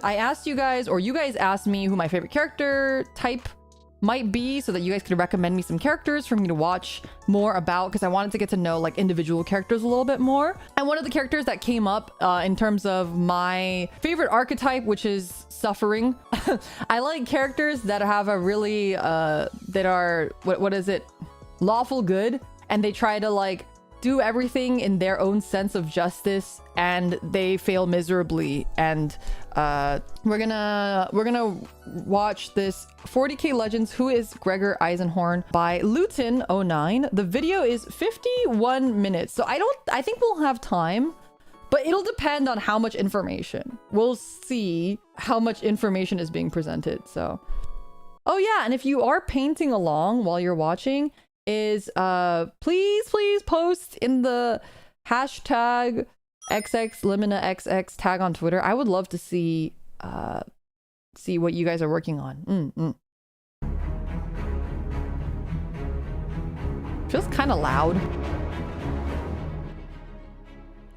I asked you guys, or you guys asked me who my favorite character type might be, so that you guys could recommend me some characters for me to watch more about, because I wanted to get to know like individual characters a little bit more. And one of the characters that came up in terms of my favorite archetype, which is suffering. I like characters that have a really that are what is it, lawful good, and they try to like do everything in their own sense of justice, and they fail miserably. And we're gonna watch this 40k Legends Who is Gregor EISENHORN by Luetin09. The video is 51 minutes, so I think we'll have time, but it'll depend on how much information. We'll see how much information is being presented. So oh yeah, and if you are painting along while you're watching, is please post in the hashtag #XXLiminaXX tag on Twitter. I would love to see what you guys are working on. Feels kind of loud.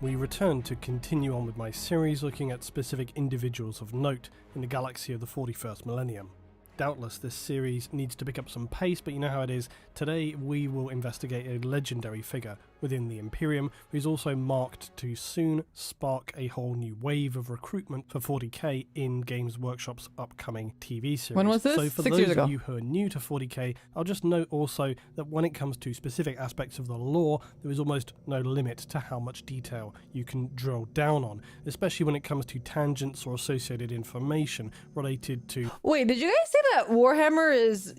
We return to continue on with my series looking at specific individuals of note in the galaxy of the 41st millennium. Doubtless this series needs to pick up some pace, but you know how it is. Today we will investigate a legendary figure within the Imperium who is also marked to soon spark a whole new wave of recruitment for 40k in Games Workshop's upcoming TV series. When was this? So for 6 years those ago. of you who are new to 40k, I'll just note also that when it comes to specific aspects of the lore, there is almost no limit to how much detail you can drill down on, especially when it comes to tangents or associated information related to... Wait, did you guys say that Warhammer is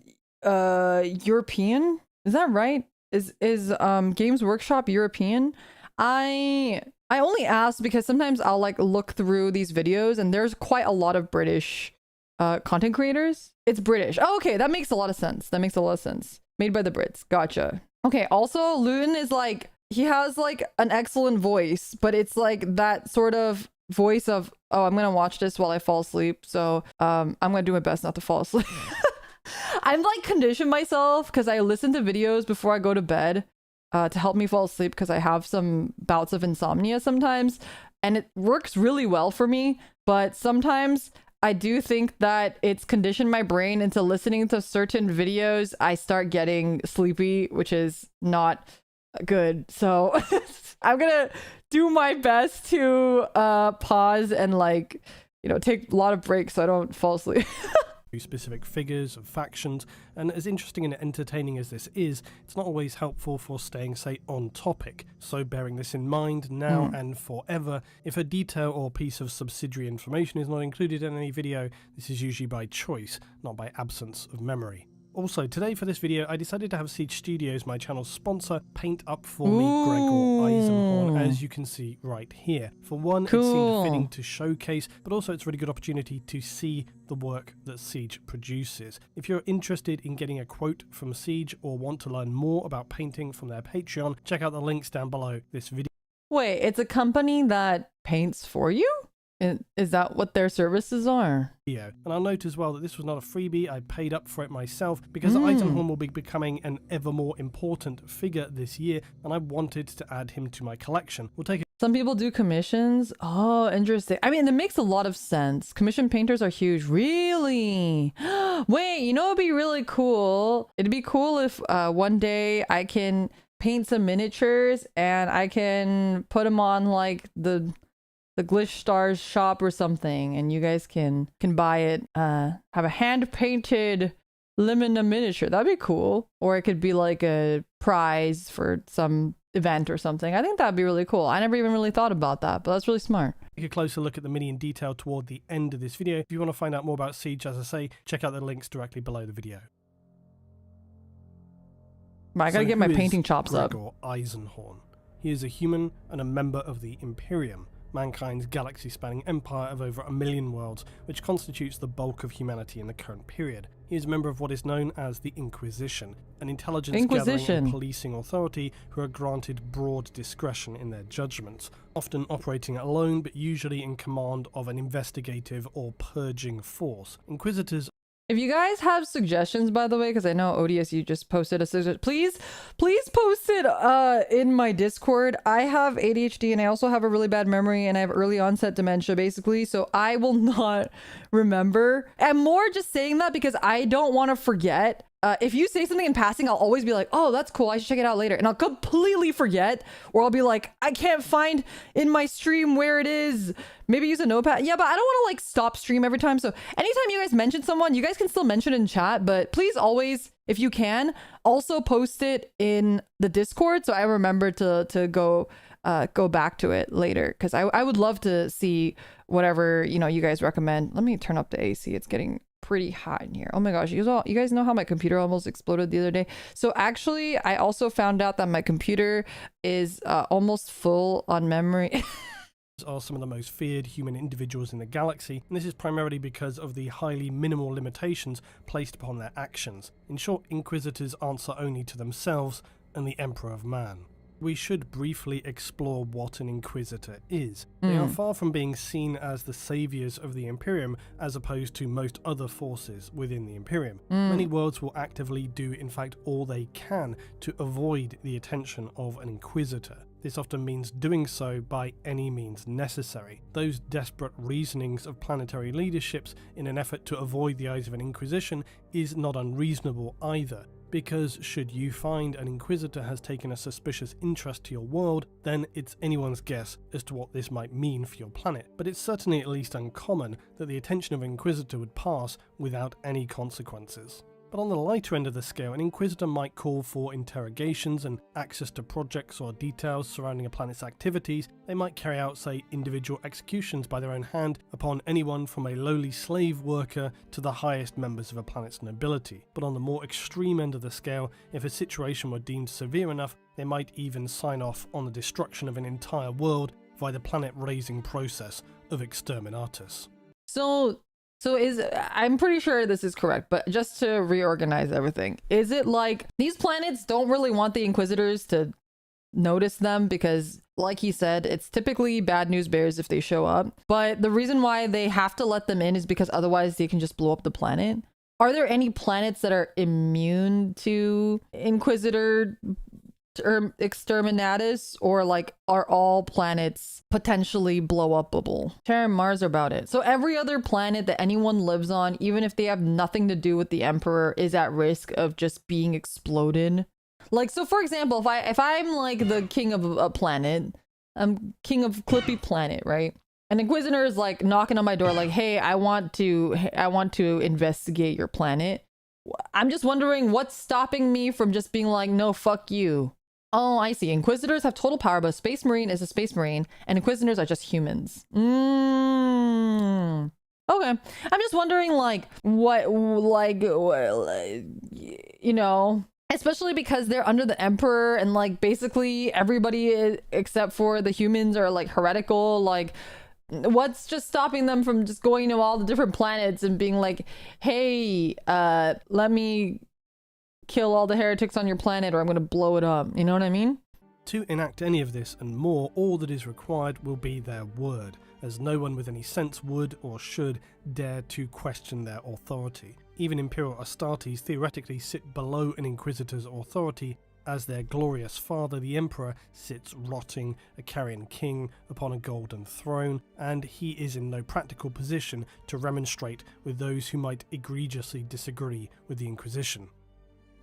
European? Is that right? Is Games Workshop European? I only ask because sometimes I'll like look through these videos and there's quite a lot of British content creators. It's British. Oh, okay, that makes a lot of sense. That makes a lot of sense. Made by the Brits. Gotcha. Okay, also Luetin is like, he has like an excellent voice, but it's like that sort of voice of, oh, I'm gonna watch this while I fall asleep, so I'm gonna do my best not to fall asleep. I'm like conditioned myself because I listen to videos before I go to bed to help me fall asleep, because I have some bouts of insomnia sometimes, and it works really well for me. But sometimes I do think that it's conditioned my brain into listening to certain videos. I start getting sleepy, which is not good. So I'm gonna do my best to pause and like, you know, take a lot of breaks so I don't fall asleep. Specific figures of factions, and as interesting and entertaining as this is, it's not always helpful for staying, say, on topic. So bearing this in mind now and forever, if a detail or piece of subsidiary information is not included in any video, this is usually by choice, not by absence of memory. Also, today for this video, I decided to have Siege Studios, my channel's sponsor, paint up for me Gregor EISENHORN, as you can see right here. For one, it seemed fitting to showcase, but also it's a really good opportunity to see the work that Siege produces. If you're interested in getting a quote from Siege or want to learn more about painting from their Patreon, check out the links down below this video. Wait, it's a company that paints for you? Is that what their services are? And I'll note as well that this was not a freebie. I paid up for it myself because EISENHORN will be becoming an ever more important figure this year, and I wanted to add him to my collection. We'll take it. Some people do commissions. Oh, interesting. I mean, it makes a lot of sense. Commission painters are huge. Really? Wait, you know, it'd be really cool. It'd be cool if one day I can paint some miniatures and I can put them on like the Glitch Stars shop or something, and you guys can buy it, have a hand painted Limina miniature. That'd be cool. Or it could be like a prize for some event or something. I think that'd be really cool. I never even really thought about that, but that's really smart. Take a closer look at the mini in detail toward the end of this video. If you want to find out more about Siege, as I say, check out the links directly below the video. I gotta get my painting chops up. Gregor EISENHORN. He is a human and a member of the Imperium, mankind's galaxy-spanning empire of over 1 million worlds, which constitutes the bulk of humanity in the current period. He is a member of what is known as the Inquisition, an intelligence-gathering and policing authority who are granted broad discretion in their judgments, often operating alone but usually in command of an investigative or purging force. Inquisitors If you guys have suggestions, by the way, because I know ODS, you just posted a suggestion, please post it in my Discord. I have ADHD and I also have a really bad memory and I have early onset dementia, basically, so I will not remember. And more just saying that because I don't want to forget. If you say something in passing, I'll always be like, oh, that's cool, I should check it out later. And I'll completely forget, or I'll be like, I can't find in my stream where it is. Maybe use a notepad. Yeah, but I don't want to like stop stream every time. So anytime you guys mention someone, you guys can still mention it in chat, but please always, if you can, also post it in the Discord so I remember to go back to it later. Because I would love to see whatever, you know, you guys recommend. Let me turn up the AC. It's getting pretty hot in here. Oh my gosh, you guys know how my computer almost exploded the other day? So actually, I also found out that my computer is almost full on memory. Are some of the most feared human individuals in the galaxy, and this is primarily because of the highly minimal limitations placed upon their actions. In short, Inquisitors answer only to themselves and the Emperor of Man. We should briefly explore what an Inquisitor is. They are far from being seen as the saviors of the Imperium, as opposed to most other forces within the Imperium. Many worlds will actively do, in fact, all they can to avoid the attention of an Inquisitor. This often means doing so by any means necessary. Those desperate reasonings of planetary leaderships in an effort to avoid the eyes of an Inquisition is not unreasonable either. Because should you find an Inquisitor has taken a suspicious interest to your world, then it's anyone's guess as to what this might mean for your planet. But it's certainly at least uncommon that the attention of an Inquisitor would pass without any consequences. But on the lighter end of the scale, an Inquisitor might call for interrogations and access to projects or details surrounding a planet's activities. They might carry out, say, individual executions by their own hand upon anyone from a lowly slave worker to the highest members of a planet's nobility. But on the more extreme end of the scale, if a situation were deemed severe enough, they might even sign off on the destruction of an entire world via the planet-raising process of exterminatus. So I'm pretty sure this is correct, but just to reorganize everything, is it like these planets don't really want the Inquisitors to notice them because, like he said, it's typically bad news bears if they show up, but the reason why they have to let them in is because otherwise they can just blow up the planet? Are there any planets that are immune to Inquisitor exterminatus, or like are all planets potentially blow upable? Terra and Mars are about it. So every other planet that anyone lives on, even if they have nothing to do with the Emperor, is at risk of just being exploded. Like, so for example, if I'm like the king of a planet, I'm king of Clippy Planet, right? An Inquisitor is like knocking on my door like, hey, I want to investigate your planet. I'm just wondering what's stopping me from just being like, no, fuck you. Oh, I see. Inquisitors have total power, but a space marine is a space marine, and Inquisitors are just humans. Okay. I'm just wondering, like, you know, especially because they're under the Emperor, and, like, basically everybody except for the humans are, like, heretical. Like, what's just stopping them from just going to all the different planets and being like, hey, let me kill all the heretics on your planet or I'm gonna blow it up. You know what I mean? To enact any of this and more, all that is required will be their word, as no one with any sense would or should dare to question their authority. Even Imperial Astartes theoretically sit below an Inquisitor's authority, as their glorious father, the Emperor, sits rotting, a carrion king, upon a golden throne, and he is in no practical position to remonstrate with those who might egregiously disagree with the Inquisition.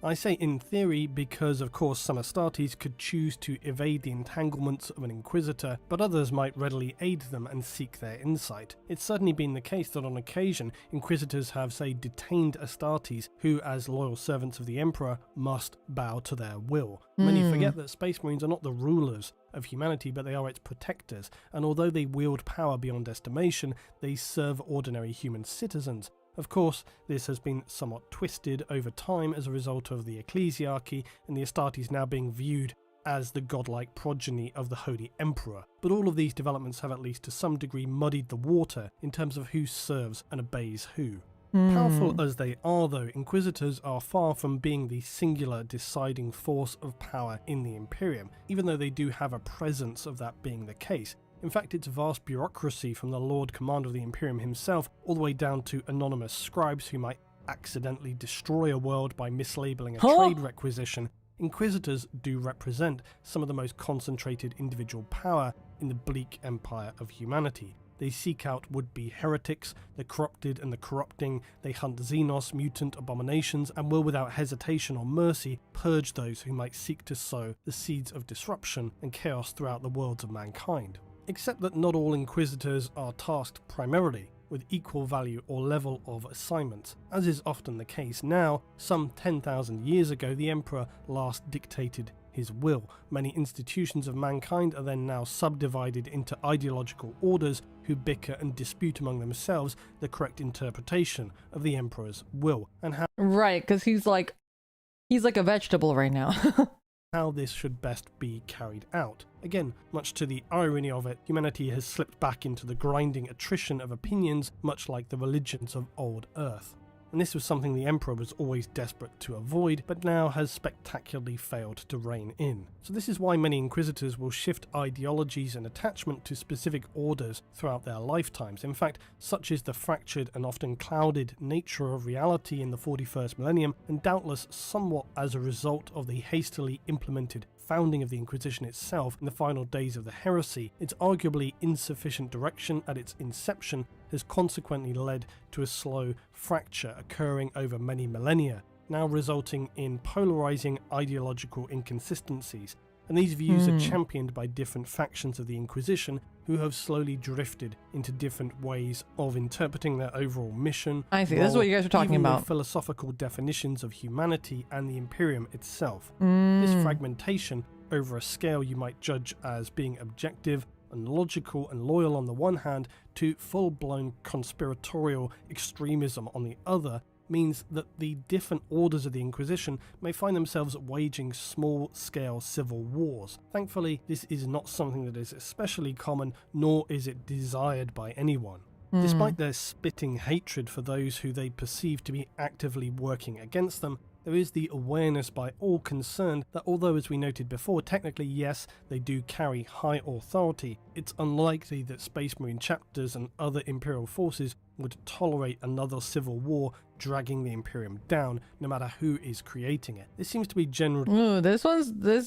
I say in theory because of course some Astartes could choose to evade the entanglements of an Inquisitor, but others might readily aid them and seek their insight. It's certainly been the case that on occasion Inquisitors have, say, detained Astartes who, as loyal servants of the Emperor, must bow to their will. Many forget that Space Marines are not the rulers of humanity, but they are its protectors, and although they wield power beyond estimation, they serve ordinary human citizens. Of course, this has been somewhat twisted over time as a result of the ecclesiarchy and the Astartes now being viewed as the godlike progeny of the Holy Emperor. But all of these developments have at least to some degree muddied the water in terms of who serves and obeys who. Powerful as they are though, Inquisitors are far from being the singular deciding force of power in the Imperium, even though they do have a presence of that being the case. In fact, its vast bureaucracy from the Lord Commander of the Imperium himself all the way down to anonymous scribes who might accidentally destroy a world by mislabeling a trade requisition, Inquisitors do represent some of the most concentrated individual power in the bleak empire of humanity. They seek out would-be heretics, the corrupted and the corrupting, they hunt Xenos, mutant abominations, and will without hesitation or mercy purge those who might seek to sow the seeds of disruption and chaos throughout the worlds of mankind. Except that not all Inquisitors are tasked primarily with equal value or level of assignments. As is often the case now, some 10,000 years ago the Emperor last dictated his will. Many institutions of mankind are then now subdivided into ideological orders who bicker and dispute among themselves the correct interpretation of the Emperor's will, and right, because he's like a vegetable right now. how this should best be carried out. Again, much to the irony of it, humanity has slipped back into the grinding attrition of opinions, much like the religions of old Earth. And this was something the Emperor was always desperate to avoid, but now has spectacularly failed to rein in. So this is why many Inquisitors will shift ideologies and attachment to specific orders throughout their lifetimes. In fact, such is the fractured and often clouded nature of reality in the 41st millennium, and doubtless somewhat as a result of the hastily implemented founding of the Inquisition itself in the final days of the heresy, its arguably insufficient direction at its inception has consequently led to a slow fracture occurring over many millennia, now resulting in polarizing ideological inconsistencies. And these views are championed by different factions of the Inquisition who have slowly drifted into different ways of interpreting their overall mission. I see, this is what you guys are talking about. Philosophical definitions of humanity and the Imperium itself. This fragmentation over a scale you might judge as being objective and logical and loyal on the one hand to full-blown conspiratorial extremism on the other means that the different orders of the Inquisition may find themselves waging small-scale civil wars. Thankfully, this is not something that is especially common, nor is it desired by anyone. Despite their spitting hatred for those who they perceive to be actively working against them, there is the awareness by all concerned that although, as we noted before, technically yes, they do carry high authority, it's unlikely that Space Marine chapters and other Imperial forces would tolerate another civil war dragging the Imperium down, no matter who is creating it. This seems to be generally... Ooh, this,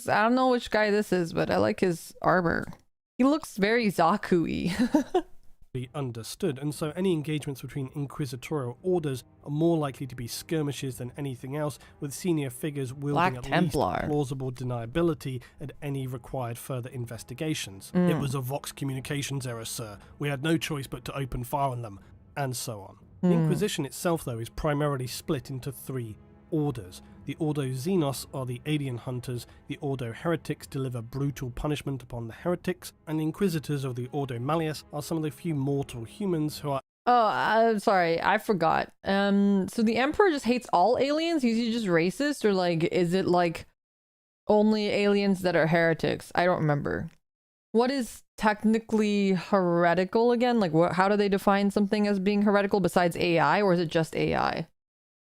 I don't know which guy this is, but I like his armor. He looks very Zaku-y. understood, and so any engagements between inquisitorial orders are more likely to be skirmishes than anything else, with senior figures wielding at least plausible deniability at any required further investigations. It was a Vox Communications error, sir. We had no choice but to open fire on them, and so on. The Inquisition itself, though, is primarily split into three orders. The Ordo Xenos are the alien hunters, the Ordo Heretics deliver brutal punishment upon the heretics, and the Inquisitors of the Ordo Malleus are some of the few mortal humans who are... Oh, I'm sorry, I forgot. So the Emperor just hates all aliens? Is he just racist? Or like, is it like only aliens that are heretics? I don't remember. What is technically heretical again? Like, how do they define something as being heretical besides AI, or is it just AI?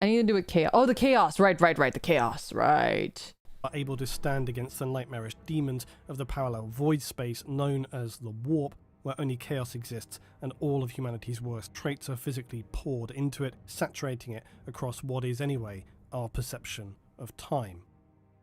I need to do with chaos. Oh, the chaos. Right. The chaos. Right. Are able to stand against the nightmarish demons of the parallel void space known as the warp, where only chaos exists and all of humanity's worst traits are physically poured into it, saturating it across what is anyway our perception of time.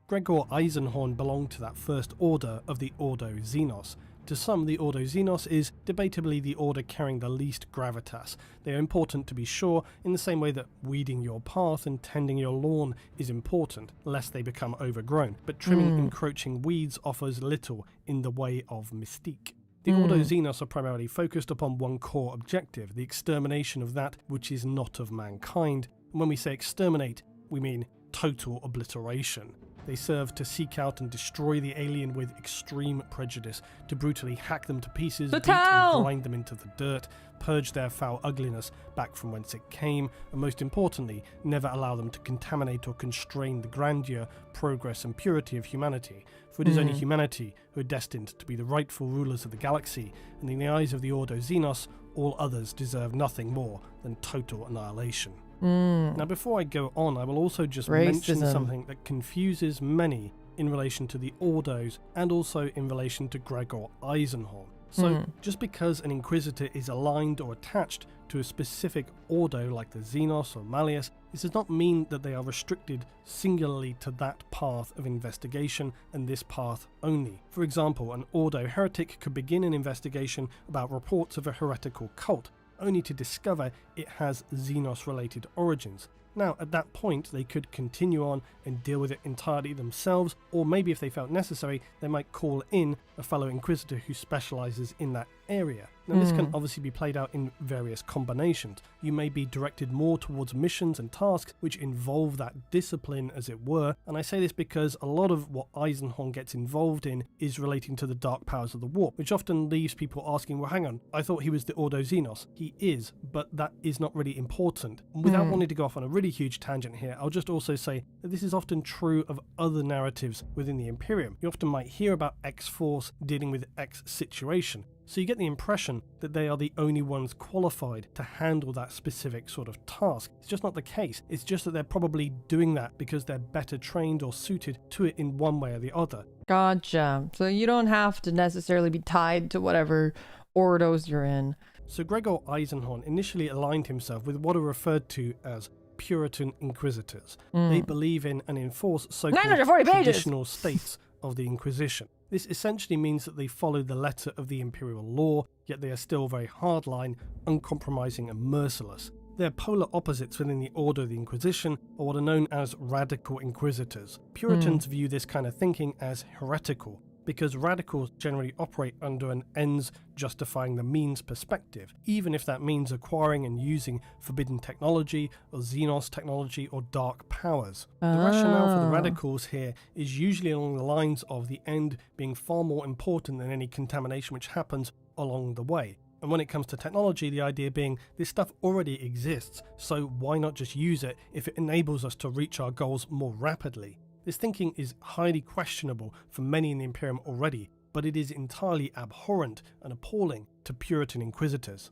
GREGOR EISENHORN belonged to that first order of the Ordo Xenos. To some, the Ordo Xenos is debatably the order carrying the least gravitas. They are important to be sure, in the same way that weeding your path and tending your lawn is important, lest they become overgrown, but trimming encroaching weeds offers little in the way of mystique. The Ordo Xenos are primarily focused upon one core objective, the extermination of that which is not of mankind. And when we say exterminate, we mean total obliteration. They serve to seek out and destroy the alien with extreme prejudice, to brutally hack them to pieces, beat and grind them into the dirt, purge their foul ugliness back from whence it came, and most importantly, never allow them to contaminate or constrain the grandeur, progress and purity of humanity. For it is only humanity who are destined to be the rightful rulers of the galaxy, and in the eyes of the Ordo Xenos, all others deserve nothing more than total annihilation. Now, before I go on, I will also just mention something that confuses many in relation to the Ordos and also in relation to GREGOR EISENHORN. So just because an Inquisitor is aligned or attached to a specific ordo like the Xenos or Malleus, this does not mean that they are restricted singularly to that path of investigation and this path only. For example, an ordo heretic could begin an investigation about reports of a heretical cult, only to discover it has Xenos-related origins. Now, at that point, they could continue on and deal with it entirely themselves, or maybe if they felt necessary, they might call in a fellow Inquisitor who specializes in that area. Now, this can obviously be played out in various combinations. You may be directed more towards missions and tasks which involve that discipline, as it were, and I say this because a lot of what EISENHORN gets involved in is relating to the dark powers of the warp, which often leaves people asking, well, hang on, I thought he was the Ordo Xenos. He is, but that is not really important. Without wanting to go off on a really huge tangent here, I'll just also say that this is often true of other narratives within the Imperium. You often might hear about X-Force dealing with X situation, so you get the impression that they are the only ones qualified to handle that specific sort of task. It's just not the case. It's just that they're probably doing that because they're better trained or suited to it in one way or the other. Gotcha. So you don't have to necessarily be tied to whatever ordos you're in. So Gregor EISENHORN initially aligned himself with what are referred to as Puritan Inquisitors. They believe in and enforce so-called traditional states of the Inquisition. This essentially means that they follow the letter of the imperial law, yet they are still very hardline, uncompromising and merciless. Their polar opposites within the Order of the Inquisition are what are known as radical inquisitors. Puritans view this kind of thinking as heretical, because radicals generally operate under an ends justifying the means perspective, even if that means acquiring and using forbidden technology or Xenos technology or dark powers. The rationale for the radicals here is usually along the lines of the end being far more important than any contamination which happens along the way. And when it comes to technology, the idea being this stuff already exists, so why not just use it if it enables us to reach our goals more rapidly? This thinking is highly questionable for many in the Imperium already, but it is entirely abhorrent and appalling to Puritan Inquisitors.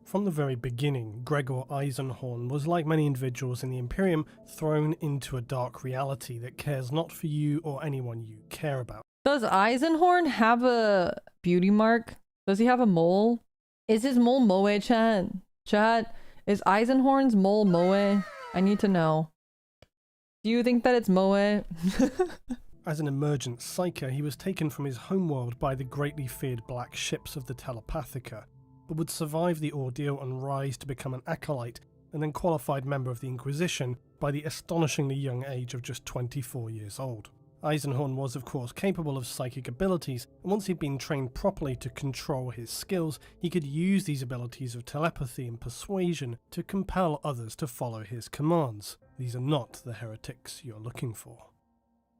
From the very beginning, Gregor EISENHORN was, like many individuals in the Imperium, thrown into a dark reality that cares not for you or anyone you care about. Does EISENHORN have a beauty mark? Does he have a mole? Is his mole Moe, chat? Is EISENHORN's mole Moe? I need to know. Do you think that it's Moe? As an emergent psyker, he was taken from his homeworld by the greatly feared black ships of the Telepathica, but would survive the ordeal and rise to become an acolyte and then qualified member of the Inquisition by the astonishingly young age of just 24 years old. EISENHORN was, of course, capable of psychic abilities, and once he'd been trained properly to control his skills, he could use these abilities of telepathy and persuasion to compel others to follow his commands. These are not the heretics you're looking for.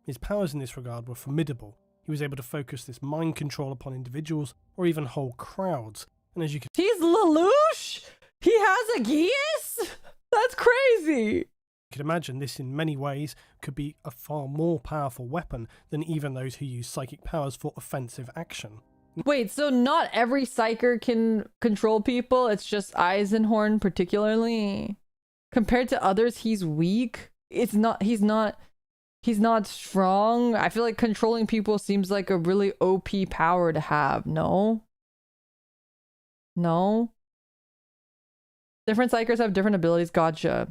His powers in this regard were formidable. He was able to focus this mind control upon individuals or even whole crowds, and as you can— He's Lelouch? He has a geas? That's crazy! You could imagine this in many ways could be a far more powerful weapon than even those who use psychic powers for offensive action. Wait, so not every psyker can control people? It's just EISENHORN particularly? Compared to others, he's weak? He's not strong? I feel like controlling people seems like a really OP power to have, no? No? Different psykers have different abilities, gotcha.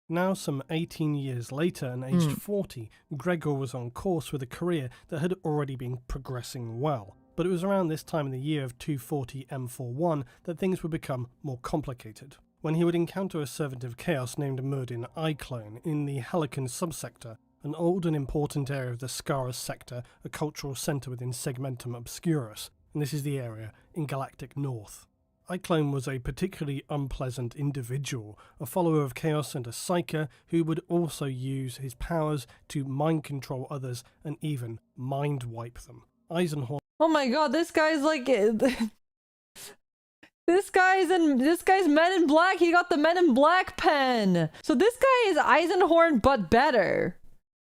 Now, some 18 years later and aged 40, Gregor was on course with a career that had already been progressing well. But it was around this time in the year of 240 M41 that things would become more complicated, when he would encounter a servant of chaos named Murdin Iclone in the Helican subsector, an old and important area of the Scarus sector, a cultural centre within Segmentum Obscurus, and this is the area in Galactic North. Iclone was a particularly unpleasant individual, a follower of chaos and a psyker who would also use his powers to mind control others and even mind wipe them. EISENHORN— Oh my god, this guy's like this guy's Men in Black. He got the Men in Black pen. So this guy is EISENHORN but better.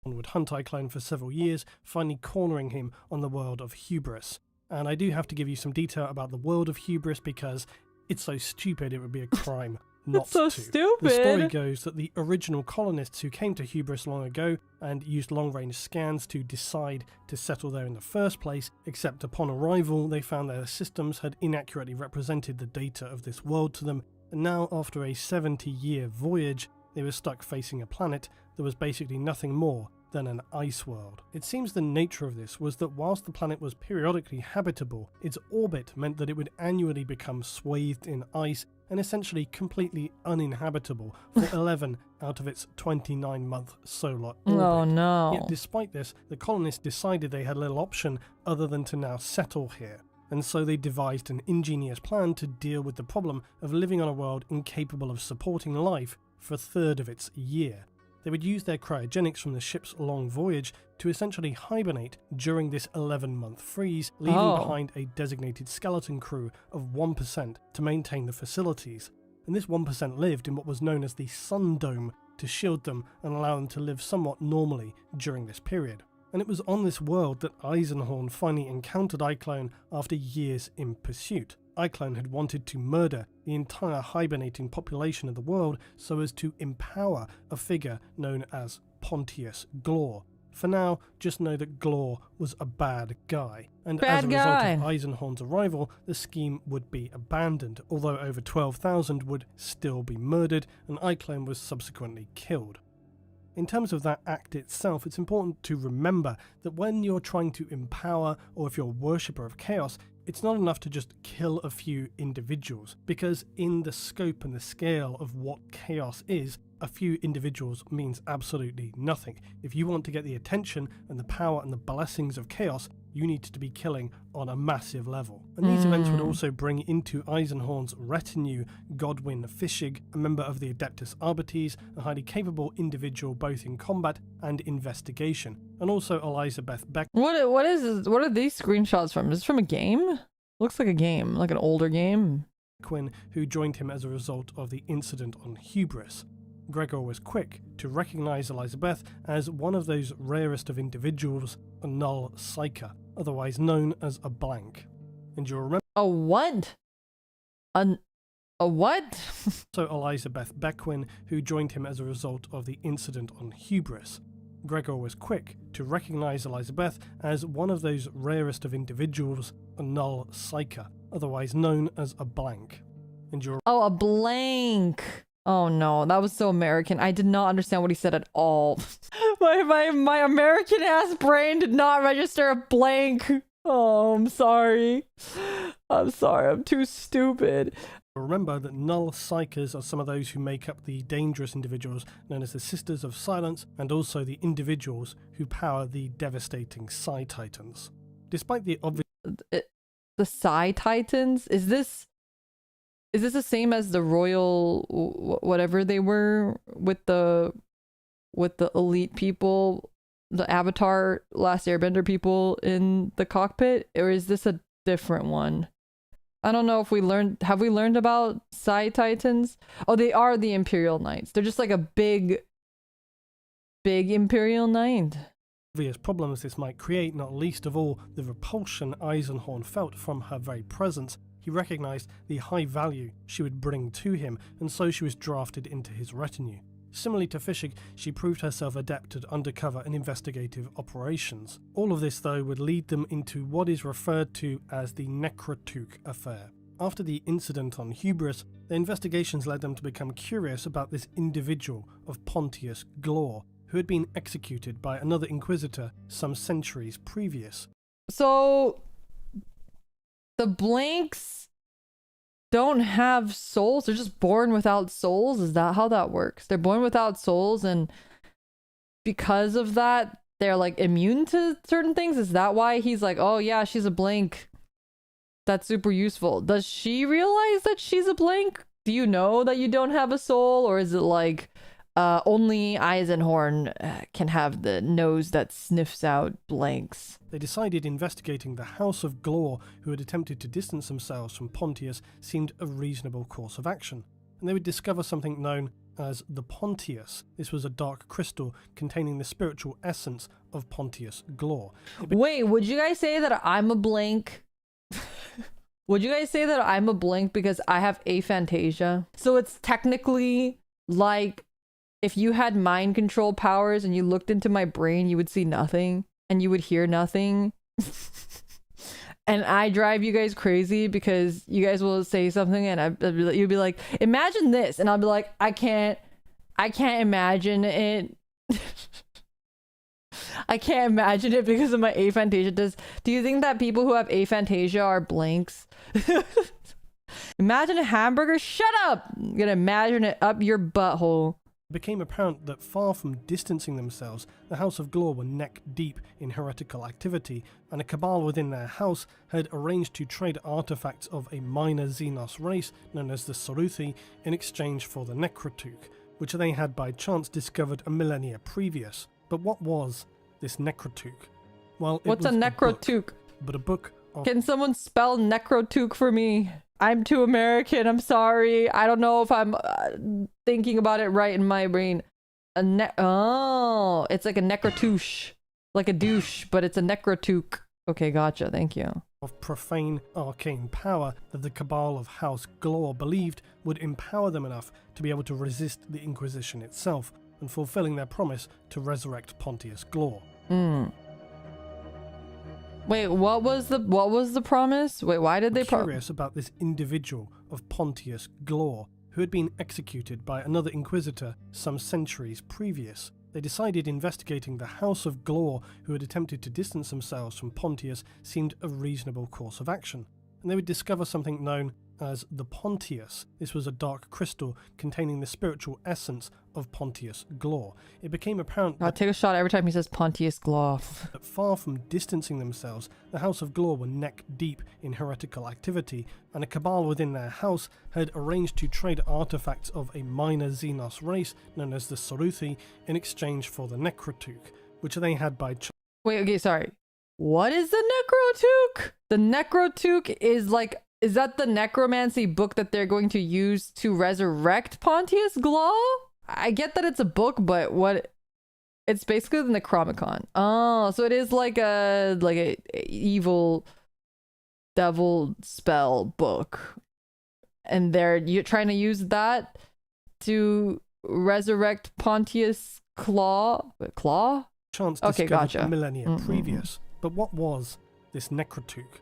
Would hunt Iclone for several years, finally cornering him on the world of Hubris. And I do have to give you some detail about the world of Hubris because It's so stupid it would be a crime not It's so to. stupid. The story goes that the original colonists who came to Hubris long ago and used long-range scans to decide to settle there in the first place, except upon arrival they found their systems had inaccurately represented the data of this world to them, and now after a 70-year voyage they were stuck facing a planet that was basically nothing more than an ice world. It seems the nature of this was that whilst the planet was periodically habitable, its orbit meant that it would annually become swathed in ice and essentially completely uninhabitable for 11 out of its 29-month solar orbit. Oh no. Yet despite this, the colonists decided they had little option other than to now settle here, and so they devised an ingenious plan to deal with the problem of living on a world incapable of supporting life for a third of its year. They would use their cryogenics from the ship's long voyage to essentially hibernate during this 11-month freeze, leaving behind a designated skeleton crew of 1% to maintain the facilities. And this 1% lived in what was known as the Sun Dome to shield them and allow them to live somewhat normally during this period. And it was on this world that EISENHORN finally encountered iClone after years in pursuit. iClone had wanted to murder the entire hibernating population of the world so as to empower a figure known as Pontius Glor. For now, just know that Glor was a bad guy, and as a result of EISENHORN's arrival, the scheme would be abandoned, although over 12,000 would still be murdered, and iClone was subsequently killed. In terms of that act itself, it's important to remember that when you're trying to empower, or if you're a worshipper of chaos, it's not enough to just kill a few individuals, because in the scope and the scale of what chaos is, a few individuals means absolutely nothing. If you want to get the attention and the power and the blessings of chaos, you need to be killing on a massive level. And these events would also bring into EISENHORN's retinue Godwin Fischig, a member of the Adeptus Arbites, a highly capable individual both in combat and investigation, and also Elizabeth Beck. What is this? What are these screenshots from? Is this from a game? Looks like a game, like an older game. Quinn, who joined him as a result of the incident on Hubris. Gregor was quick to recognize Elizabeth as one of those rarest of individuals, a null psyker, otherwise known as a blank. And you'll remember A what? A what? so Elizabeth Beckwin, who joined him as a result of the incident on Hubris. Gregor was quick to recognize Elizabeth as one of those rarest of individuals, a null psyker, otherwise known as a blank. And you'll Oh, a blank. Oh no, that was so American. I did not understand what he said at all. my American ass brain did not register a blank. Oh, I'm sorry. I'm too stupid. remember that null psychers are some of those who make up the dangerous individuals known as the Sisters of Silence, and also the individuals who power the devastating Psi Titans. Despite the obvious The Psi Titans? Is this the same as the royal whatever they were with the elite people, the Avatar Last Airbender people in the cockpit, or is this a different one? I don't know if have we learned about Psi Titans? Oh, they are the Imperial Knights. They're just like a big Imperial Knight. obvious problems this might create, not least of all the repulsion EISENHORN felt from her very presence. He recognised the high value she would bring to him, and so she was drafted into his retinue. Similarly to Fischig, she proved herself adept at undercover and investigative operations. All of this, though, would lead them into what is referred to as the Necrotuk affair. After the incident on Hubris, their investigations led them to become curious about this individual of Pontius Glor, who had been executed by another Inquisitor some centuries previous. So the blanks don't have souls? They're just born without souls? Is that how that works? They're born without souls, and because of that, they're like immune to certain things? Is that why he's like, oh yeah, she's a blank? That's super useful. Does she realize that she's a blank? Do you know that you don't have a soul? Or is it like only EISENHORN can have the nose that sniffs out blanks? They decided investigating the House of Glor, who had attempted to distance themselves from Pontius, seemed a reasonable course of action, and they would discover something known as the Pontius. This was a dark crystal containing the spiritual essence of Pontius Glor. Wait, would you guys say that I'm a blank? Would you guys say that I'm a blink because I have aphantasia? So it's technically like if you had mind control powers and you looked into my brain, you would see nothing and you would hear nothing. And I drive you guys crazy because you guys will say something and you'd be like, imagine this. And I'll be like, I can't imagine it. I can't imagine it because of my aphantasia. Do you think that people who have aphantasia are blinks? Imagine a hamburger. Shut up. I'm gonna imagine it up your butthole. It became apparent that far from distancing themselves, the House of Glor were neck deep in heretical activity, and a cabal within their house had arranged to trade artifacts of a minor Xenos race known as the Saruthi in exchange for the Necrotuk, which they had by chance discovered a millennia previous. But what was this Necrotuk? Well, what's a Necrotuk? But a book of... Can someone spell Necrotuk for me? I'm too American. I'm sorry. I don't know if I'm thinking about it right in my brain. Oh, it's like a necrotouche, like a douche, but it's a necrotuk. Okay, gotcha. Thank you. Of profane arcane power that the cabal of House Glor believed would empower them enough to be able to resist the Inquisition itself and fulfilling their promise to resurrect Pontius Glor. Wait, what was the promise? Wait, why did they curious about this individual of Pontius Glor, who had been executed by another Inquisitor some centuries previous. They decided investigating the House of Glor, who had attempted to distance themselves from Pontius, seemed a reasonable course of action, and they would discover something known as the Pontius. This was a dark crystal containing the spiritual essence of Pontius Glor. It became apparent I'll take a shot every time he says Pontius Glor. that far from distancing themselves, the House of Glor were neck deep in heretical activity, and a cabal within their house had arranged to trade artifacts of a minor Xenos race known as the Saruthi in exchange for the Necrotuk, which they had by chance. Wait, okay, sorry. What is the Necrotuk? The Necrotuk is like... Is that the necromancy book that they're going to use to resurrect Pontius Glor? I get that it's a book, but what? It's basically the Necronomicon. Oh, so it is like a evil devil spell book, and you're trying to use that to resurrect Pontius Claw. Chance okay, gotcha. A millennia previous. But what was this Necrotuk?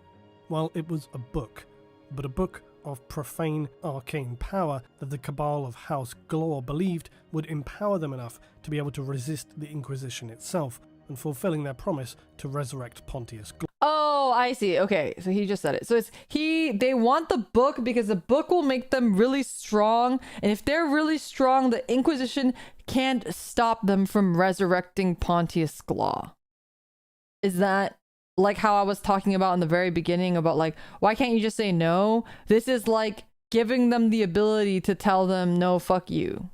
Well, it was a book. But a book of profane arcane power that the cabal of House Glor believed would empower them enough to be able to resist the Inquisition itself and fulfilling their promise to resurrect Pontius Glor. Oh, I see. Okay, so he just said it. So they want the book because the book will make them really strong, and if they're really strong, the Inquisition can't stop them from resurrecting Pontius Glor. Is that like how I was talking about in the very beginning about like, why can't you just say no? This is like giving them the ability to tell them, no, fuck you,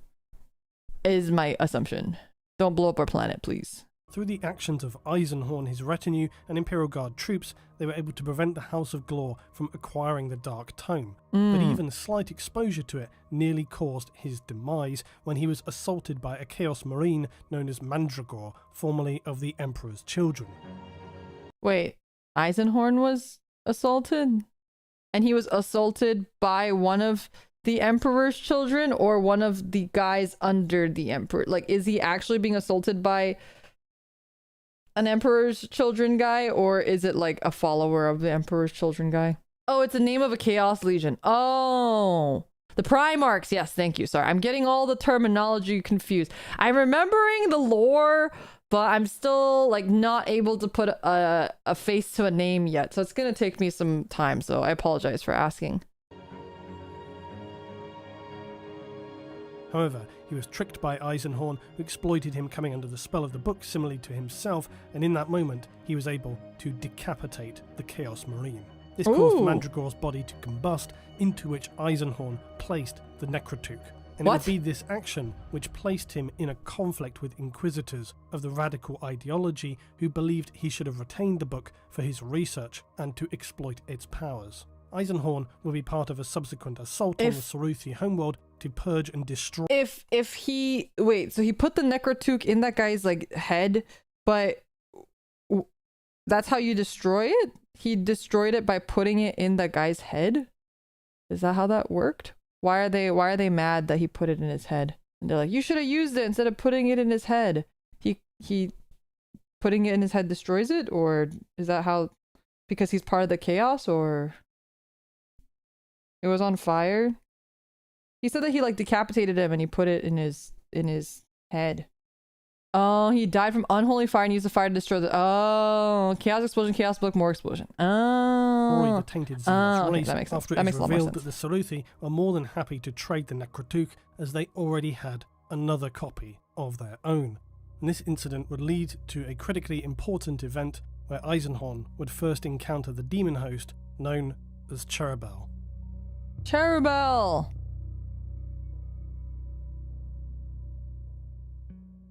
is my assumption. Don't blow up our planet, please. Through the actions of EISENHORN, his retinue, and Imperial Guard troops, they were able to prevent the House of Glor from acquiring the Dark Tome. But even slight exposure to it nearly caused his demise when he was assaulted by a Chaos Marine known as Mandragore, formerly of the Emperor's Children. Wait, EISENHORN was assaulted? And he was assaulted by one of the Emperor's children or one of the guys under the Emperor? Like, is he actually being assaulted by an Emperor's children guy, or is it like a follower of the Emperor's children guy? Oh, it's the name of a Chaos Legion. Oh, the Primarchs. Yes, thank you. Sorry, I'm getting all the terminology confused. I'm remembering the lore, but I'm still like not able to put a face to a name yet. So it's gonna take me some time. So I apologize for asking. However, he was tricked by EISENHORN, who exploited him coming under the spell of the book similarly to himself, and in that moment, he was able to decapitate the Chaos Marine. This caused Mandragore's body to combust, into which EISENHORN placed the Necrotuk. And it would be this action which placed him in a conflict with Inquisitors of the radical ideology who believed he should have retained the book for his research and to exploit its powers. EISENHORN will be part of a subsequent assault on the Saruthi homeworld to purge and destroy. If he so he put the Necrotuk in that guy's like head, but that's how you destroy it? he destroyed it by putting it in that guy's head? Is that how that worked? Why are they mad that he put it in his head? And they're like, you should have used it instead of putting it in his head. He putting it in his head destroys it, or is that how, because he's part of the chaos, or it was on fire? He said that he like decapitated him and he put it in his head. Oh, he died from unholy fire and used the fire to destroy the... Oh, chaos explosion, chaos book, more explosion. Oh. The tainted zealous race, that makes sense. after That it makes was a lot more revealed that sense. the Saruthi were more than happy to trade the Necrotuk as they already had another copy of their own. And this incident would lead to a critically important event where EISENHORN would first encounter the demon host known as Cherubel. Cherubel!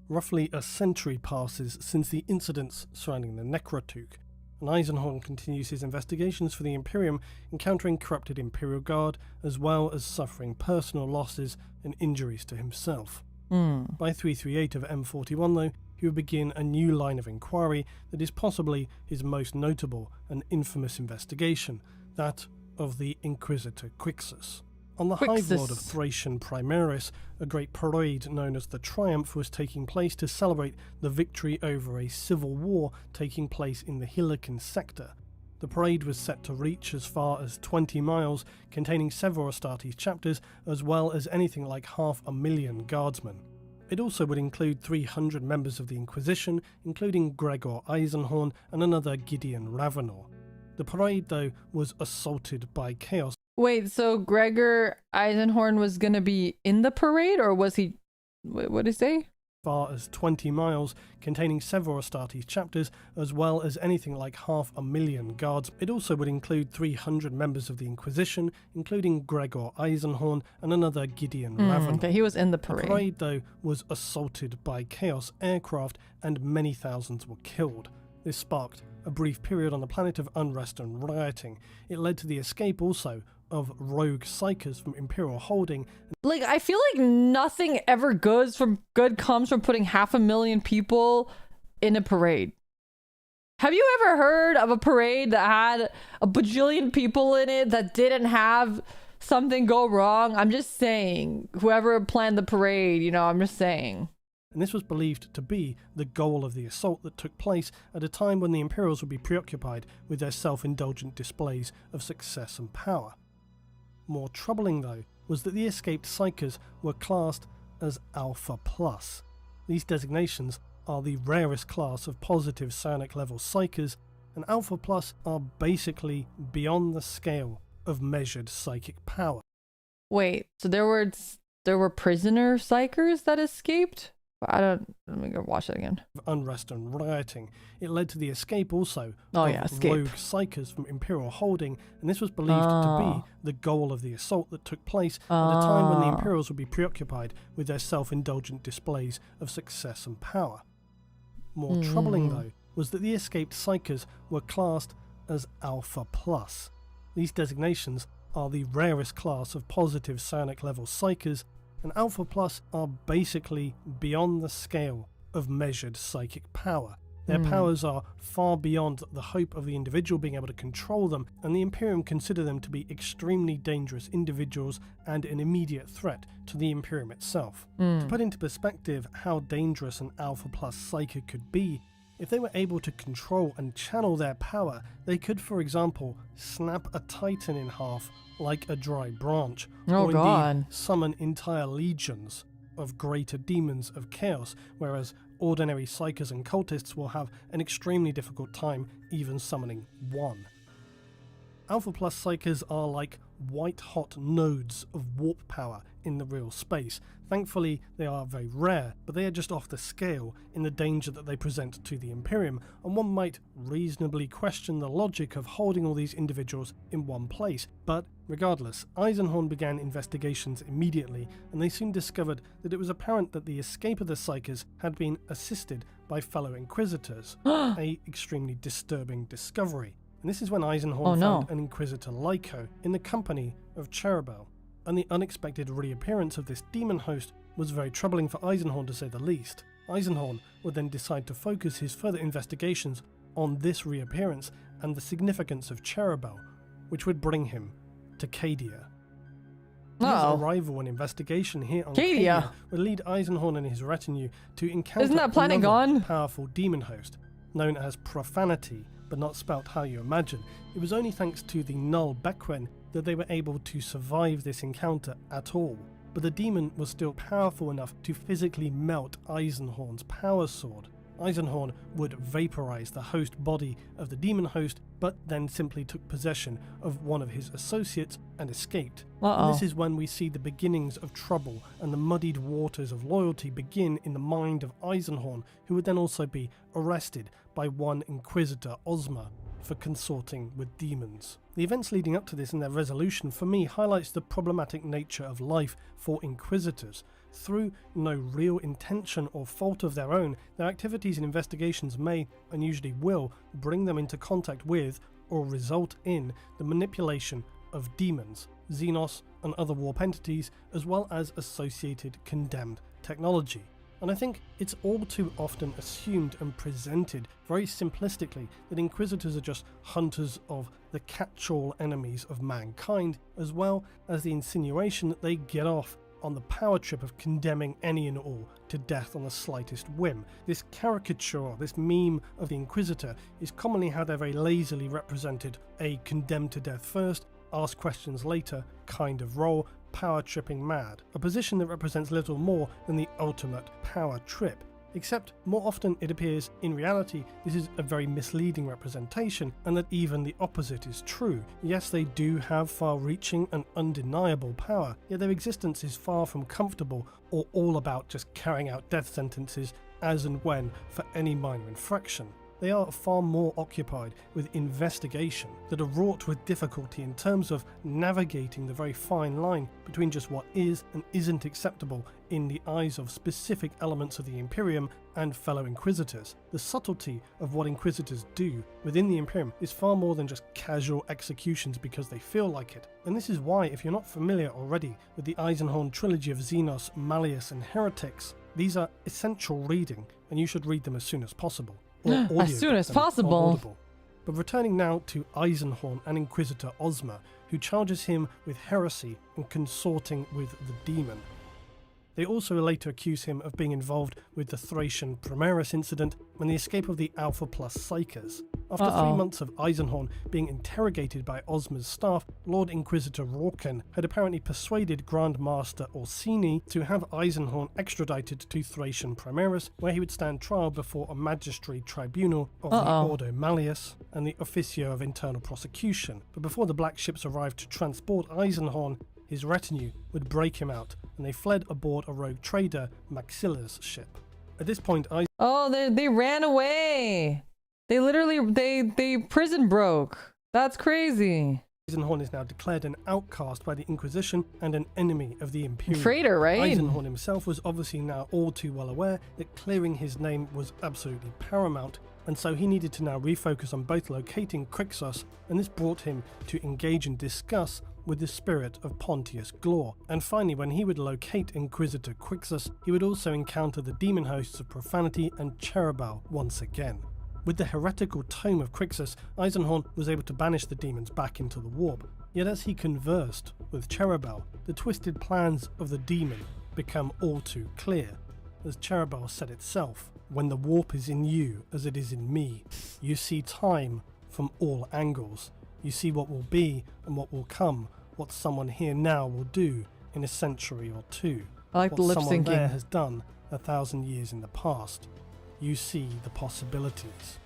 Roughly a century passes since the incidents surrounding the Necrotuk, and EISENHORN continues his investigations for the Imperium, encountering corrupted Imperial Guard, as well as suffering personal losses and injuries to himself. By 338 of M41 though, he would begin a new line of inquiry that is possibly his most notable and infamous investigation, that of the Inquisitor Quixus. On the Hive Lord of Thracian Primaris, a great parade known as the Triumph was taking place to celebrate the victory over a civil war taking place in the Hilican sector. The parade was set to reach as far as 20 miles, containing several Astartes chapters, as well as anything like 500,000 guardsmen. It also would include 300 members of the Inquisition, including Gregor EISENHORN and another Gideon Ravenor. The parade, though, was assaulted by chaos. Wait, so Gregor EISENHORN was gonna be in the parade, or was he... What did he say? Far as 20 miles, containing several Astartes chapters, as well as anything like 500,000 guards. It also would include 300 members of the Inquisition, including Gregor EISENHORN and another Gideon Ravenor. Okay, he was in the parade. The parade, though, was assaulted by Chaos aircraft, and many thousands were killed. This sparked a brief period on the planet of unrest and rioting. It led to the escape also of rogue psychers from Imperial holding. Like, I feel like nothing ever good comes from putting 500,000 people in a parade. Have you ever heard of a parade that had a bajillion people in it that didn't have something go wrong? I'm just saying, whoever planned the parade, you know, I'm just saying. And this was believed to be the goal of the assault that took place at a time when the Imperials would be preoccupied with their self-indulgent displays of success and power. More troubling, though, was that the escaped psychers were classed as Alpha Plus. These designations are the rarest class of positive psionic level psychers, and Alpha Plus are basically beyond the scale of measured psychic power. Wait, so there were prisoner psychers that escaped? Let me go watch it again. Unrest and rioting. It led to the escape also of rogue psychers from Imperial holding, and this was believed to be the goal of the assault that took place at a time when the Imperials would be preoccupied with their self-indulgent displays of success and power. More troubling, though, was that the escaped psychers were classed as Alpha Plus. These designations are the rarest class of positive psionic level psychers, and Alpha Plus are basically beyond the scale of measured psychic power. Their powers are far beyond the hope of the individual being able to control them, and the Imperium consider them to be extremely dangerous individuals and an immediate threat to the Imperium itself. To put into perspective how dangerous an Alpha Plus psychic could be, if they were able to control and channel their power, they could, for example, snap a titan in half like a dry branch, or indeed summon entire legions of greater demons of chaos, whereas ordinary psychers and cultists will have an extremely difficult time even summoning one. Alpha Plus psychers are like white-hot nodes of warp power in the real space. Thankfully, they are very rare, but they are just off the scale in the danger that they present to the Imperium, and one might reasonably question the logic of holding all these individuals in one place. But regardless, EISENHORN began investigations immediately, and they soon discovered that it was apparent that the escape of the psychers had been assisted by fellow Inquisitors, a extremely disturbing discovery. And this is when EISENHORN found an Inquisitor Lyco in the company of Cherubel, and the unexpected reappearance of this demon host was very troubling for EISENHORN to say the least. EISENHORN would then decide to focus his further investigations on this reappearance and the significance of Cherubel, which would bring him to Cadia. His arrival and investigation here on Cadia would lead Eisenhorn and his retinue to encounter Isn't that planet another gone? powerful demon host, known as Profanity, but not spelt how you imagine. It was only thanks to the Null Bequen that they were able to survive this encounter at all. But the demon was still powerful enough to physically melt Eisenhorn's power sword. Eisenhorn would vaporize the host body of the demon host, but then simply took possession of one of his associates and escaped. And this is when we see the beginnings of trouble and the muddied waters of loyalty begin in the mind of Eisenhorn, who would then also be arrested by one Inquisitor Ozma for consorting with demons. The events leading up to this and their resolution for me highlights the problematic nature of life for Inquisitors. Through no real intention or fault of their own, their activities and investigations may, and usually will, bring them into contact with, or result in, the manipulation of demons, Xenos and other warp entities, as well as associated condemned technology. And I think it's all too often assumed and presented very simplistically that Inquisitors are just hunters of the catch-all enemies of mankind, as well as the insinuation that they get off on the power trip of condemning any and all to death on the slightest whim. This caricature, this meme of the Inquisitor, is commonly how they're very lazily represented: a condemned to death first, ask questions later kind of role, power tripping mad, a position that represents little more than the ultimate power trip. Except more often it appears in reality this is a very misleading representation, and that even the opposite is true. Yes, they do have far-reaching and undeniable power, yet their existence is far from comfortable or all about just carrying out death sentences as and when for any minor infraction. They are far more occupied with investigation that are wrought with difficulty in terms of navigating the very fine line between just what is and isn't acceptable in the eyes of specific elements of the Imperium and fellow Inquisitors. The subtlety of what Inquisitors do within the Imperium is far more than just casual executions because they feel like it. And this is why, if you're not familiar already with the Eisenhorn trilogy of Xenos, Malleus and Heretics, these are essential reading, and you should read them as soon as possible. As soon as possible. But returning now to Eisenhorn and Inquisitor Ozma, who charges him with heresy and consorting with the demon. They also later accuse him of being involved with the Thracian Primaris incident and the escape of the Alpha Plus Psychers. After 3 months of Eisenhorn being interrogated by Ozma's staff, Lord Inquisitor Rorken had apparently persuaded Grand Master Orsini to have Eisenhorn extradited to Thracian Primaris, where he would stand trial before a magistrate tribunal of the Ordo Malleus and the Officio of Internal Prosecution. But before the black ships arrived to transport Eisenhorn, his retinue would break him out, and they fled aboard a rogue trader, Maxilla's ship. At this point, they ran away. They literally, they prison broke. That's crazy. Eisenhorn is now declared an outcast by the Inquisition and an enemy of the Imperium. Traitor, right? Eisenhorn himself was obviously now all too well aware that clearing his name was absolutely paramount, and so he needed to now refocus on both locating Crixus, and this brought him to engage and discuss with the spirit of Pontius Glor. And finally, when he would locate Inquisitor Crixus, he would also encounter the demon hosts of Profanity and Cherubel once again. With the heretical tome of Crixus, Eisenhorn was able to banish the demons back into the warp. Yet as he conversed with Cherubel, the twisted plans of the demon become all too clear. As Cherubel said itself, "When the warp is in you as it is in me, you see time from all angles. You see what will be and what will come, what someone here now will do in a century or two. I like the lip someone syncing. there has done 1,000 years in the past. You see the possibilities."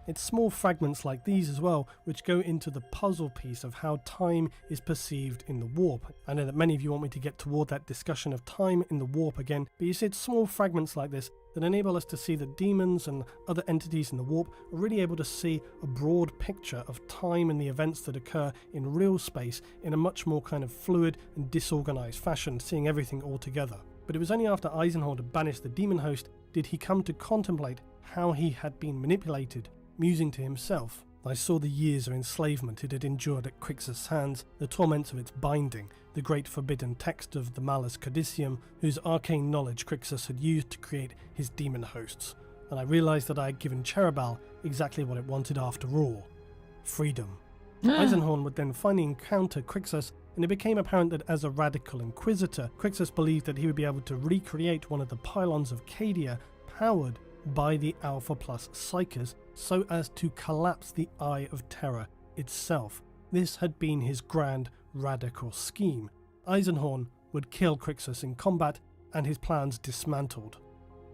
It's small fragments like these as well which go into the puzzle piece of how time is perceived in the warp. I know that many of you want me to get toward that discussion of time in the warp again, but you see it's small fragments like this that enable us to see that demons and other entities in the warp are really able to see a broad picture of time and the events that occur in real space in a much more kind of fluid and disorganized fashion, seeing everything all together. But it was only after Eisenhorn had banished the demon host did he come to contemplate how he had been manipulated, musing to himself, "I saw the years of enslavement it had endured at Crixus' hands, the torments of its binding, the great forbidden text of the Malus Codicium, whose arcane knowledge Crixus had used to create his demon hosts, and I realized that I had given Cherubel exactly what it wanted after all, freedom. Eisenhorn would then finally encounter Crixus, and it became apparent that as a radical inquisitor, Crixus believed that he would be able to recreate one of the pylons of Cadia powered by the Alpha Plus Psykers so as to collapse the Eye of Terror itself. This had been his grand radical scheme. Eisenhorn would kill Crixus in combat and his plans dismantled.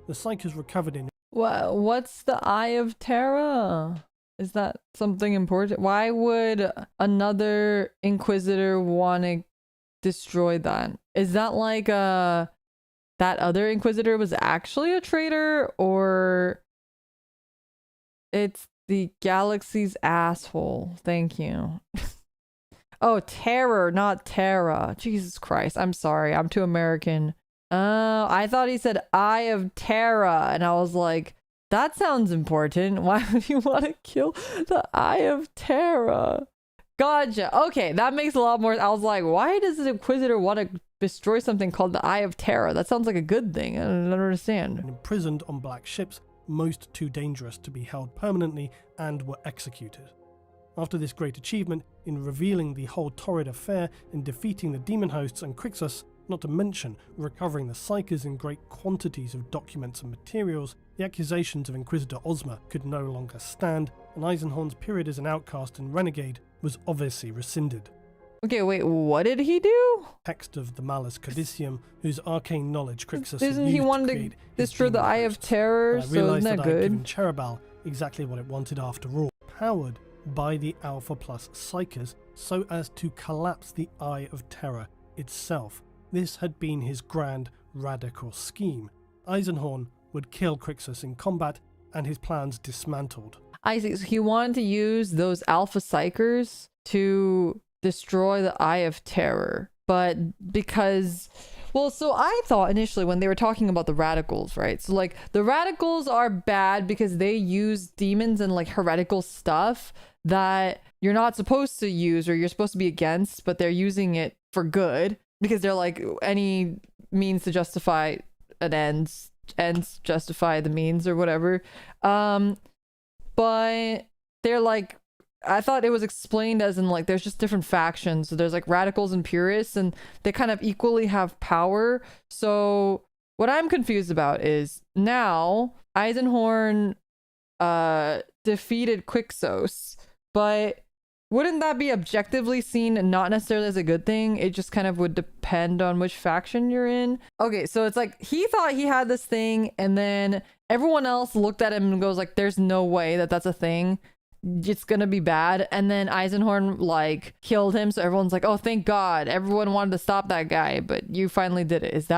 The Psykers recovered in... What's the Eye of Terror? Is that something important? Why would another Inquisitor want to destroy that? Is that like that other Inquisitor was actually a traitor, or it's the galaxy's asshole? Thank you. Oh, Terror, not Terra. Jesus Christ. I'm sorry. I'm too American. Oh, I thought he said Eye of Terra, and I was like, that sounds important. Why would you want to kill the Eye of Terra? Gotcha. Okay, that makes a lot more. I was like, why does the Inquisitor want to destroy something called the Eye of Terra? That sounds like a good thing. I don't understand. Imprisoned on black ships, most too dangerous to be held permanently, and were executed. After this great achievement, in revealing the whole torrid affair and defeating the demon hosts and Crixus, not to mention recovering the Psykers in great quantities of documents and materials, the accusations of Inquisitor Ozma could no longer stand, and Eisenhorn's period as an outcast and renegade was obviously rescinded. Okay, wait, what did he do? Text of the Malus Codicium, whose arcane knowledge Crixus Isn't he wanted to destroy the Eye of Terror, so isn't that good? Given Cherubal exactly what it wanted after all, powered by the Alpha Plus Psykers so as to collapse the Eye of Terror itself. This had been his grand radical scheme. Eisenhorn would kill Crixus in combat and his plans dismantled. I see. So he wanted to use those Alpha Psykers to destroy the Eye of Terror, but because... Well, so I thought initially when they were talking about the radicals, right? So like the radicals are bad because they use demons and like heretical stuff that you're not supposed to use or you're supposed to be against, but they're using it for good because they're like any means to justify an ends justify the means or whatever. But they're like, I thought it was explained as in like there's just different factions. So there's like radicals and purists, and they kind of equally have power. So what I'm confused about is now Eisenhorn defeated Quixos, but wouldn't that be objectively seen not necessarily as a good thing? It just kind of would depend on which faction you're in. Okay, so it's like he thought he had this thing, and then everyone else looked at him and goes like, there's no way that that's a thing. It's gonna be bad. And then Eisenhorn like killed him, so everyone's like, oh, thank God, everyone wanted to stop that guy, but you finally did it.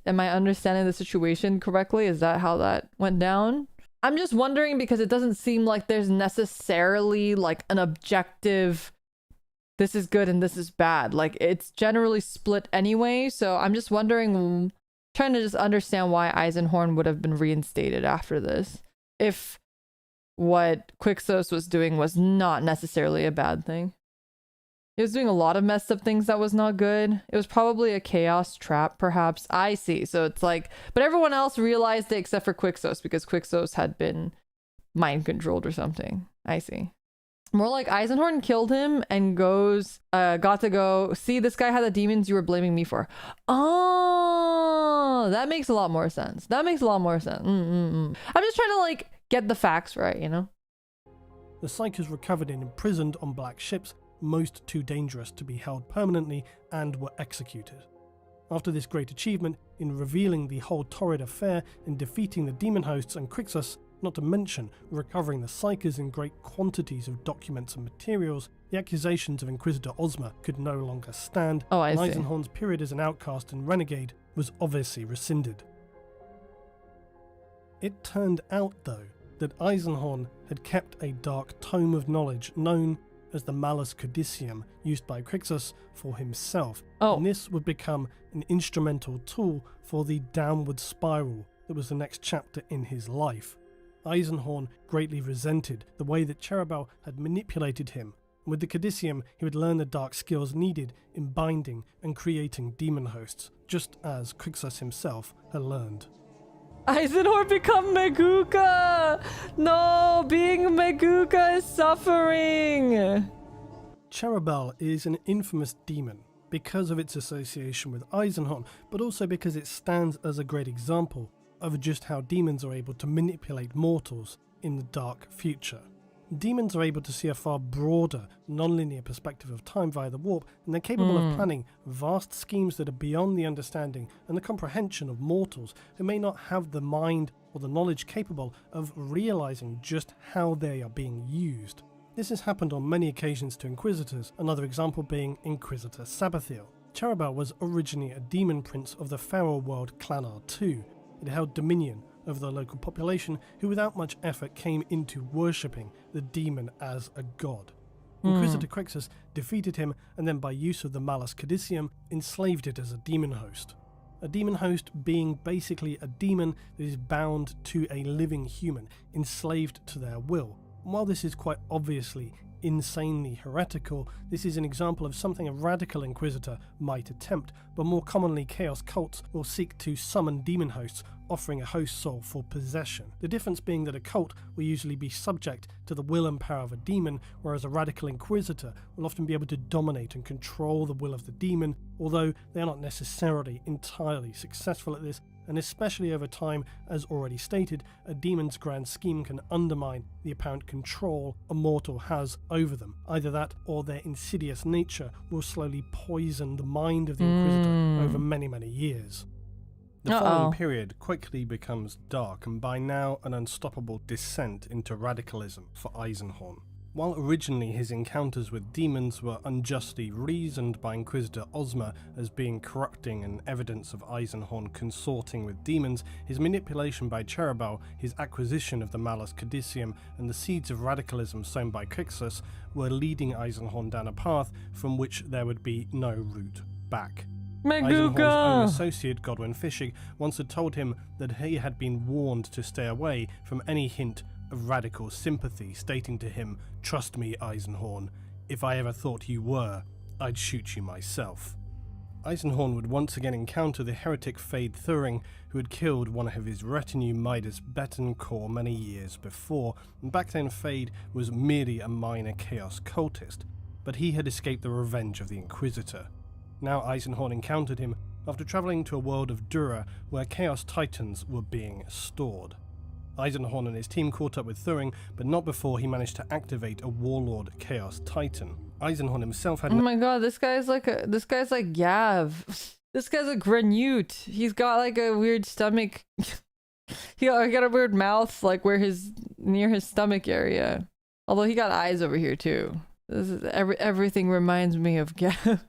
Am I understanding the situation correctly? Is that how that went down? I'm just wondering because it doesn't seem like there's necessarily like an objective, this is good and this is bad. Like it's generally split anyway, so I'm just wondering, trying to just understand why Eisenhorn would have been reinstated after this, if what Quixos was doing was not necessarily a bad thing. He was doing a lot of messed up things that was not good. It was probably a chaos trap, perhaps. I see. So it's like, but everyone else realized it except for Quixos because Quixos had been mind controlled or something. I see. More like Eisenhorn killed him and got to go, see, this guy had the demons you were blaming me for. Oh, that makes a lot more sense. I'm just trying to like get the facts right, you know? The Psykers recovered and imprisoned on black ships, most too dangerous to be held permanently, and were executed. After this great achievement, in revealing the whole torrid affair and defeating the demon hosts and Crixus, not to mention recovering the Psykers in great quantities of documents and materials, the accusations of Inquisitor Ozma could no longer stand, and Eisenhorn's period as an outcast and renegade was obviously rescinded. It turned out, though, that Eisenhorn had kept a dark tome of knowledge known as the Malus Codicium, used by Crixus for himself, and this would become an instrumental tool for the downward spiral that was the next chapter in his life. Eisenhorn greatly resented the way that Cherubal had manipulated him, and with the Codicium he would learn the dark skills needed in binding and creating demon hosts, just as Crixus himself had learned. Eisenhorn become Meguka! No, being Meguka is suffering! Cherubel is an infamous demon because of its association with Eisenhorn, but also because it stands as a great example of just how demons are able to manipulate mortals in the dark future. Demons are able to see a far broader, non-linear perspective of time via the warp, and they're capable of planning vast schemes that are beyond the understanding and the comprehension of mortals who may not have the mind or the knowledge capable of realizing just how they are being used. This has happened on many occasions to Inquisitors, another example being Inquisitor Sabathiel. Cherubel was originally a demon prince of the feral world Clanar II. It held dominion over the local population, who without much effort came into worshipping the demon as a god. Inquisitor Crixus defeated him and then by use of the Malus Codicium enslaved it as a demon host. A demon host being basically a demon that is bound to a living human, enslaved to their will. And while this is quite obviously insanely heretical, this is an example of something a radical Inquisitor might attempt, but more commonly Chaos cults will seek to summon demon hosts, offering a host soul for possession. The difference being that a cult will usually be subject to the will and power of a demon, whereas a radical Inquisitor will often be able to dominate and control the will of the demon, although they are not necessarily entirely successful at this, and especially over time, as already stated, a demon's grand scheme can undermine the apparent control a mortal has over them. Either that, or their insidious nature will slowly poison the mind of the Inquisitor over many, many years. The following period quickly becomes dark, and by now an unstoppable descent into radicalism for Eisenhorn. While originally his encounters with demons were unjustly reasoned by Inquisitor Ozma as being corrupting and evidence of Eisenhorn consorting with demons, his manipulation by Cherubel, his acquisition of the Malus Codicium, and the seeds of radicalism sown by Crixus were leading Eisenhorn down a path from which there would be no route back. Eisenhorn's own associate Godwin Fishing once had told him that he had been warned to stay away from any hint of radical sympathy, stating to him, "Trust me, Eisenhorn, if I ever thought you were, I'd shoot you myself." Eisenhorn would once again encounter the heretic Fade Thuring, who had killed one of his retinue Midas Betancourt many years before, and back then Fade was merely a minor Chaos cultist, but he had escaped the revenge of the Inquisitor. Now Eisenhorn encountered him after travelling to a world of Dura where Chaos Titans were being stored. Eisenhorn and his team caught up with Thuring, but not before he managed to activate a Warlord Chaos Titan. Eisenhorn himself had... Oh my god, this guy's like Gav. This guy's a Granute. He's got like a weird stomach. He got a weird mouth, like near his stomach area. Although he got eyes over here too. This is everything reminds me of Gav.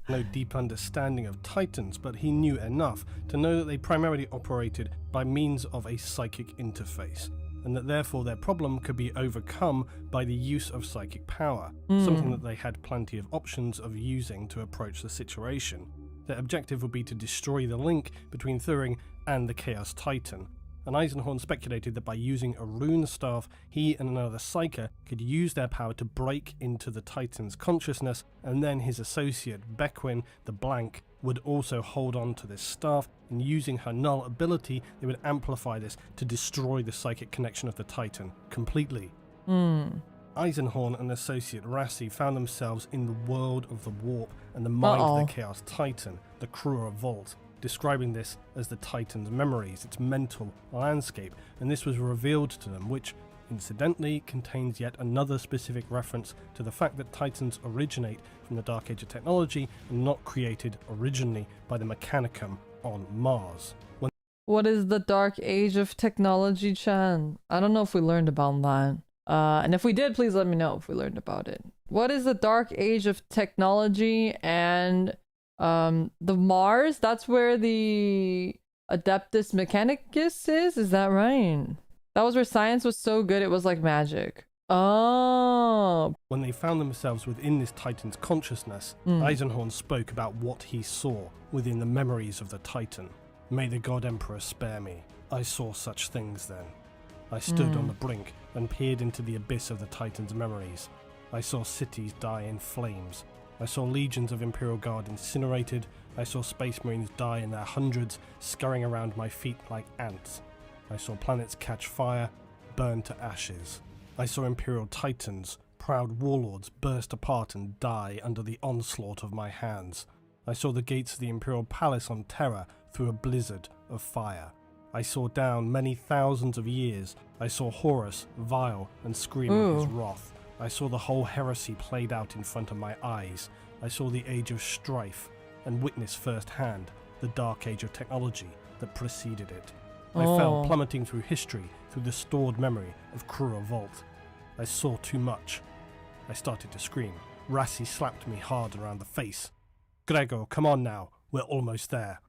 No deep understanding of Titans, but he knew enough to know that they primarily operated by means of a psychic interface, and that therefore their problem could be overcome by the use of psychic power, something that they had plenty of options of using to approach the situation. Their objective would be to destroy the link between Thuring and the Chaos Titan, and Eisenhorn speculated that by using a rune staff, he and another Psyker could use their power to break into the Titan's consciousness, and then his associate Bequin, the Blank, would also hold on to this staff, and using her null ability, they would amplify this to destroy the psychic connection of the Titan completely. Eisenhorn and associate Rassi found themselves in the world of the Warp and the mind of the Chaos Titan, the Krua Vault, describing this as the Titan's memories, its mental landscape, and this was revealed to them, which, incidentally, contains yet another specific reference to the fact that Titans originate from the Dark Age of technology and not created originally by the Mechanicum on Mars. What is the Dark Age of technology, Chan? I don't know if we learned about that. And if we did, please let me know if we learned about it. What is the Dark Age of technology? And the Mars, that's where the Adeptus Mechanicus is that right? That was where science was so good it was like magic. Oh. When they found themselves within this Titan's consciousness, Eisenhorn spoke about what he saw within the memories of the Titan. May the God Emperor spare me. I saw such things then. I stood on the brink and peered into the abyss of the Titan's memories. I saw cities die in flames. I saw legions of Imperial Guard incinerated, I saw space marines die in their hundreds, scurrying around my feet like ants. I saw planets catch fire, burn to ashes. I saw Imperial Titans, proud warlords, burst apart and die under the onslaught of my hands. I saw the gates of the Imperial Palace on Terra through a blizzard of fire. I saw down many thousands of years. I saw Horus, vile and screaming his wrath. I saw the whole heresy played out in front of my eyes. I saw the age of strife, and witnessed firsthand the dark age of technology that preceded it. I fell plummeting through history, through the stored memory of cruel revolt. I saw too much. I started to scream. Rassi slapped me hard around the face. "Gregor, come on now, we're almost there."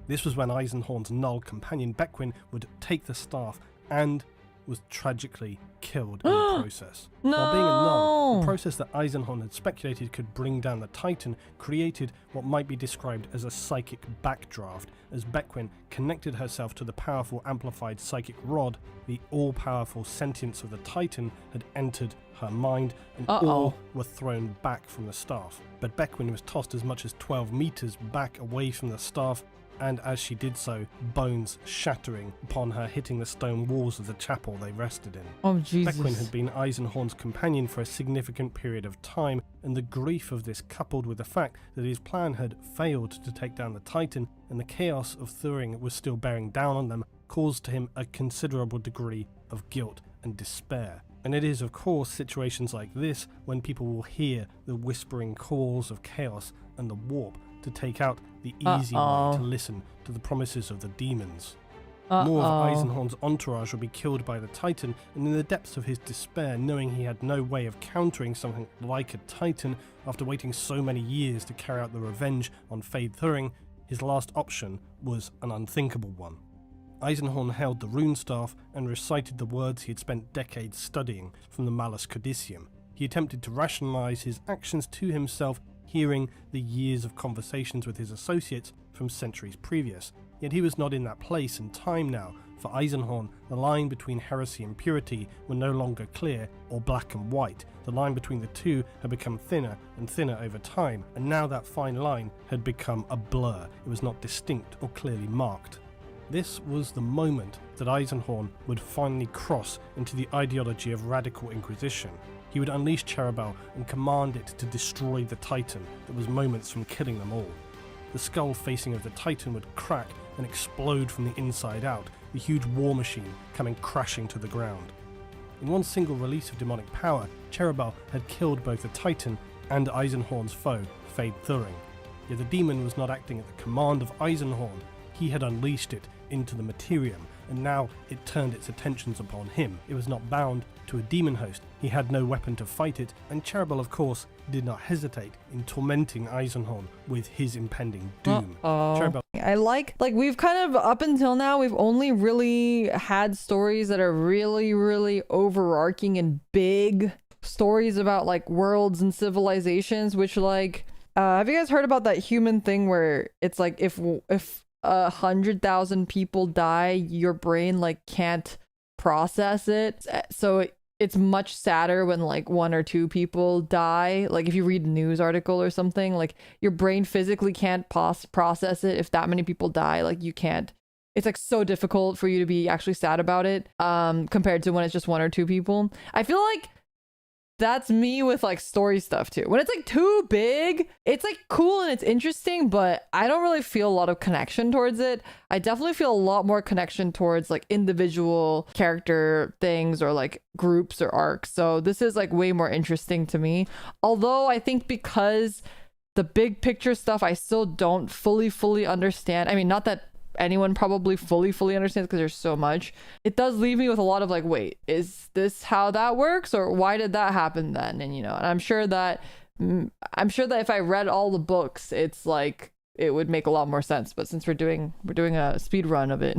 This was when Eisenhorn's null companion Bequin would take the staff and was tragically killed in the process. No! While being a null, the process that Eisenhorn had speculated could bring down the Titan created what might be described as a psychic backdraft. As Bequin connected herself to the powerful amplified psychic rod, the all-powerful sentience of the Titan had entered her mind, and all were thrown back from the staff. But Bequin was tossed as much as 12 meters back away from the staff, and as she did so, bones shattering upon her hitting the stone walls of the chapel they rested in. Oh, Jesus. Bequin had been Eisenhorn's companion for a significant period of time, and the grief of this, coupled with the fact that his plan had failed to take down the Titan and the chaos of Thuring was still bearing down on them, caused to him a considerable degree of guilt and despair. And it is, of course, situations like this when people will hear the whispering calls of chaos and the warp to take out the easy way to listen to the promises of the demons. More of Eisenhorn's entourage will be killed by the Titan, and in the depths of his despair, knowing he had no way of countering something like a Titan, after waiting so many years to carry out the revenge on Fade Thuring, his last option was an unthinkable one. Eisenhorn held the rune staff and recited the words he had spent decades studying from the Malus Codicium. He attempted to rationalize his actions to himself, hearing the years of conversations with his associates from centuries previous. Yet he was not in that place and time now. For Eisenhorn, the line between heresy and purity were no longer clear or black and white. The line between the two had become thinner and thinner over time, and now that fine line had become a blur. It was not distinct or clearly marked. This was the moment that Eisenhorn would finally cross into the ideology of radical inquisition. He would unleash Cherubel and command it to destroy the Titan that was moments from killing them all. The skull facing of the Titan would crack and explode from the inside out, the huge war machine coming crashing to the ground. In one single release of demonic power, Cherubel had killed both the Titan and Eisenhorn's foe, Fade Thuring. Yet the demon was not acting at the command of Eisenhorn. He had unleashed it into the Materium, and now it turned its attentions upon him. It was not bound to a demon host. He had no weapon to fight it, and Cherubel, of course, did not hesitate in tormenting Eisenhorn with his impending doom. Cherubel. I like we've kind of, up until now, we've only really had stories that are really, really overarching and big stories about like worlds and civilizations, which have you guys heard about that human thing where it's like if 100,000 people die, your brain can't process it, so it's much sadder when one or two people die. If you read a news article or something, your brain physically can't process it. If that many people die, you can't, it's so difficult for you to be actually sad about it compared to when it's just one or two people. I feel like that's me with story stuff too. When it's too big, it's cool and it's interesting, but I don't really feel a lot of connection towards it. I definitely feel a lot more connection towards individual character things or groups or arcs. So this is way more interesting to me. Although I think because the big picture stuff I still don't fully understand. I mean, not that anyone probably fully understands because there's so much. It does leave me with a lot of wait, is this how that works, or why did that happen then? And and I'm sure that if I read all the books, it's it would make a lot more sense. But since we're doing a speed run of it.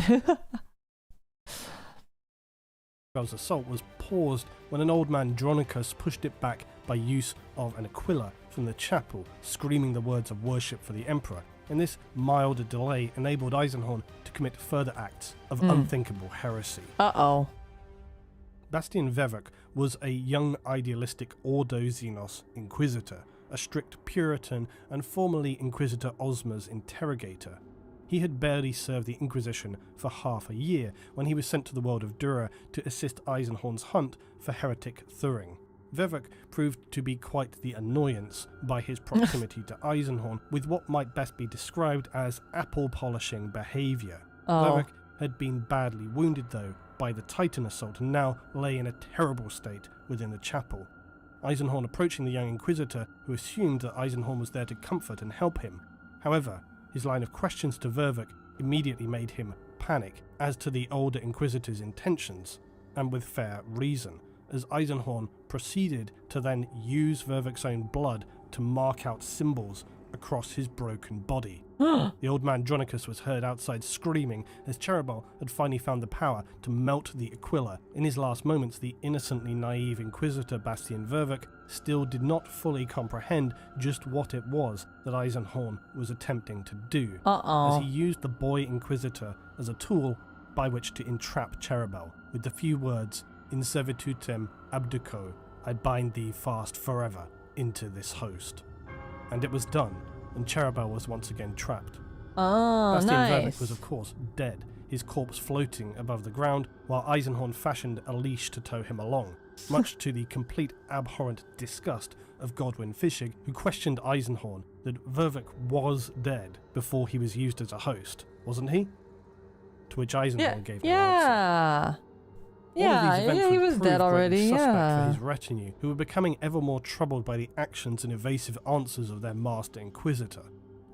Cherubel's assault was paused when an old man Dronicus pushed it back by use of an Aquila from the chapel, screaming the words of worship for the Emperor. And this mild delay enabled Eisenhorn to commit further acts of unthinkable heresy. Bastian Vevok was a young idealistic Ordo Xenos inquisitor, a strict Puritan and formerly Inquisitor Ozma's interrogator. He had barely served the Inquisition for half a year when he was sent to the world of Dura to assist Eisenhorn's hunt for heretic Thuring. Vivek proved to be quite the annoyance by his proximity to Eisenhorn, with what might best be described as apple-polishing behaviour. Vivek had been badly wounded, though, by the Titan assault and now lay in a terrible state within the chapel. Eisenhorn approaching the young Inquisitor, who assumed that Eisenhorn was there to comfort and help him. However, his line of questions to Vivek immediately made him panic as to the older Inquisitor's intentions, and with fair reason, as Eisenhorn proceeded to then use Vivek's own blood to mark out symbols across his broken body. The old man Dronicus was heard outside screaming as Cherubal had finally found the power to melt the Aquila. In his last moments, the innocently naive Inquisitor Bastian Vivek still did not fully comprehend just what it was that Eisenhorn was attempting to do, as he used the boy Inquisitor as a tool by which to entrap Cherubal with the few words, "In servitutem abduco, I bind thee fast forever into this host." And it was done, and Cherubal was once again trapped. Bastian Vivek was of course dead, his corpse floating above the ground, while Eisenhorn fashioned a leash to tow him along, much to the complete abhorrent disgust of Godwin Fischig, who questioned Eisenhorn that Vivek was dead before he was used as a host, wasn't he? To which Eisenhorn gave no answer. He was dead already, for his retinue, who were becoming ever more troubled by the actions and evasive answers of their master Inquisitor.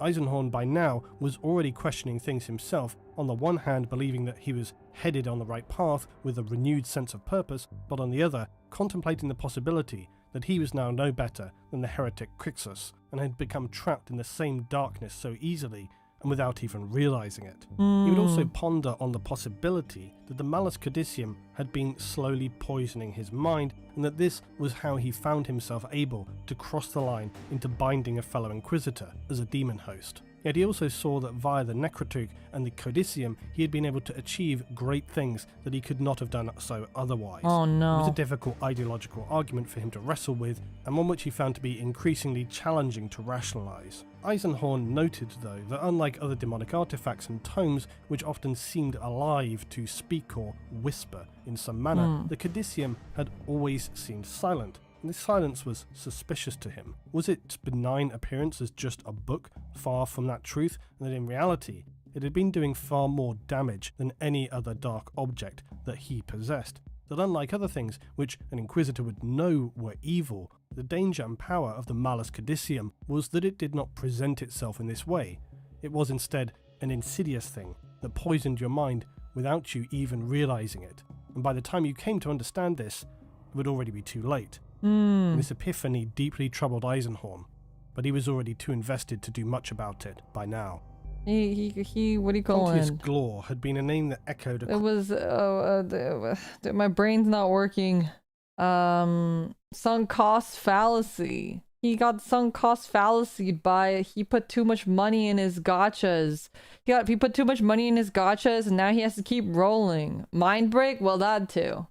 Eisenhorn by now was already questioning things himself, on the one hand believing that he was headed on the right path with a renewed sense of purpose, but on the other contemplating the possibility that he was now no better than the heretic Crixus, and had become trapped in the same darkness so easily and without even realizing it. He would also ponder on the possibility that the Malus Codicium had been slowly poisoning his mind, and that this was how he found himself able to cross the line into binding a fellow Inquisitor as a demon host. Yet he also saw that via the Necrotug and the Codicium he had been able to achieve great things that he could not have done so otherwise. Oh no. It was a difficult ideological argument for him to wrestle with, and one which he found to be increasingly challenging to rationalize. Eisenhorn noted, though, that unlike other demonic artifacts and tomes, which often seemed alive to speak or whisper in some manner, the Codicium had always seemed silent, and this silence was suspicious to him. Was its benign appearance as just a book, far from that truth, and that in reality it had been doing far more damage than any other dark object that he possessed? That unlike other things which an Inquisitor would know were evil, the danger and power of the Malus Codicium was that it did not present itself in this way. It was instead an insidious thing that poisoned your mind without you even realizing it, and by the time you came to understand this, it would already be too late. This epiphany deeply troubled Eisenhorn, but he was already too invested to do much about it by now. He what do you call Pontius it? Glor had been a name that echoed It was my brain's not working. Sunk cost fallacy. He got sunk cost fallacied by he put too much money in his gachas. He put too much money in his gachas, and now he has to keep rolling. Mind break? Well, that too.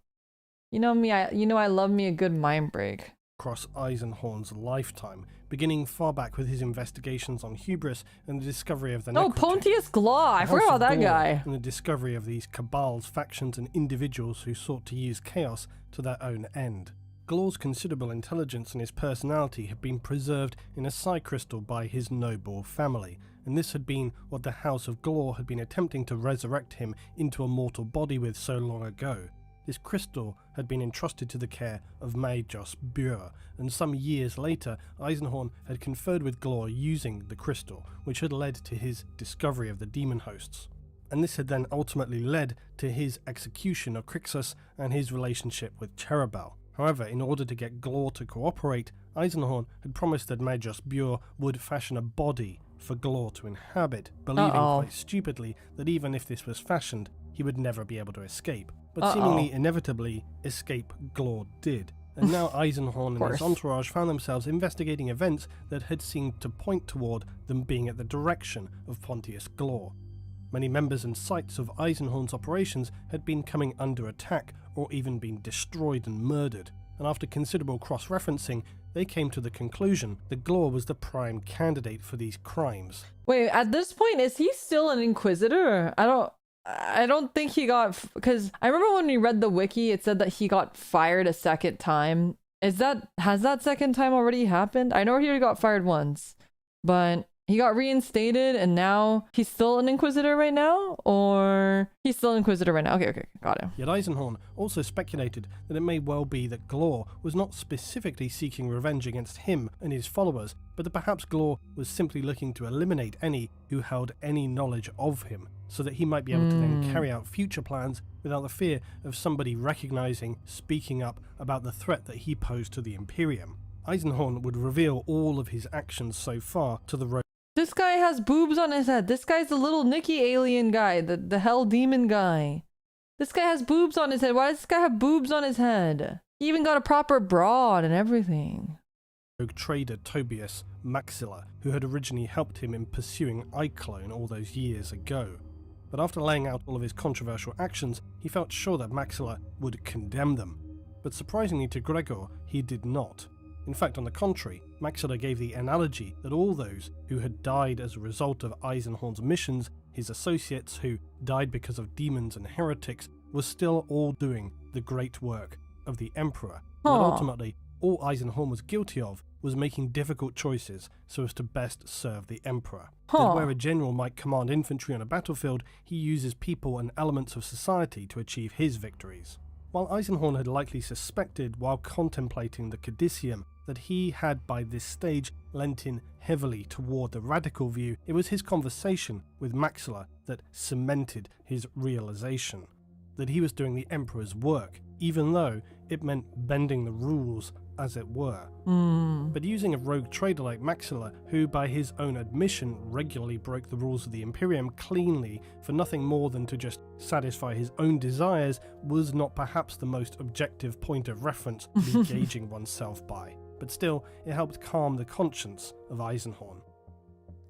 You know me, I love me a good mind break. Across Eisenhorn's lifetime, beginning far back with his investigations on hubris and the discovery of the Oh, Pontius Glor! I forgot about that guy. And the discovery of these cabals, factions, and individuals who sought to use chaos to their own end. Glor's considerable intelligence and his personality had been preserved in a psi crystal by his noble family, and this had been what the House of Glor had been attempting to resurrect him into a mortal body with so long ago. This crystal had been entrusted to the care of Majos Bure, and some years later Eisenhorn had conferred with Glor using the crystal, which had led to his discovery of the demon hosts. And this had then ultimately led to his execution of Crixus and his relationship with Cherubal. However, in order to get Glor to cooperate, Eisenhorn had promised that Majos Bure would fashion a body for Glor to inhabit, believing quite stupidly that even if this was fashioned, he would never be able to escape. But seemingly inevitably, escape Glor did. And now Eisenhorn and his entourage found themselves investigating events that had seemed to point toward them being at the direction of Pontius Glor. Many members and sites of Eisenhorn's operations had been coming under attack or even been destroyed and murdered, and after considerable cross-referencing, they came to the conclusion that Glor was the prime candidate for these crimes. Wait, at this point, is he still an Inquisitor? I don't think he got, because I remember when we read the wiki, it said that he got fired a second time. Has that second time already happened? I know he already got fired once, but he got reinstated and now he's still an Inquisitor right now? Or he's still an Inquisitor right now? Okay, got it. Yet EISENHORN also speculated that it may well be that Glor was not specifically seeking revenge against him and his followers, but that perhaps Glor was simply looking to eliminate any who held any knowledge of him, so that he might be able to then carry out future plans without the fear of somebody recognizing, speaking up about the threat that he posed to the Imperium. EISENHORN would reveal all of his actions so far to the Rogue. This guy has boobs on his head. This guy's the little Nikki alien guy, the hell demon guy. This guy has boobs on his head. Why does this guy have boobs on his head? He even got a proper broad and everything. Rogue trader Tobias Maxilla, who had originally helped him in pursuing iClone all those years ago. But after laying out all of his controversial actions, he felt sure that Maxilla would condemn them. But surprisingly to Gregor, he did not. In fact, on the contrary, Maxilla gave the analogy that all those who had died as a result of EISENHORN's missions, his associates who died because of demons and heretics, were still all doing the great work of the Emperor. But ultimately, all EISENHORN was guilty of was making difficult choices so as to best serve the Emperor. That where a general might command infantry on a battlefield, he uses people and elements of society to achieve his victories. While EISENHORN had likely suspected while contemplating the Codicium that he had by this stage lent in heavily toward the radical view, it was his conversation with Maxilla that cemented his realization that he was doing the Emperor's work, even though it meant bending the rules, as it were. But using a rogue trader like Maxilla, who by his own admission regularly broke the rules of the Imperium cleanly for nothing more than to just satisfy his own desires, was not perhaps the most objective point of reference to be gauging oneself by. But still, it helped calm the conscience of EISENHORN.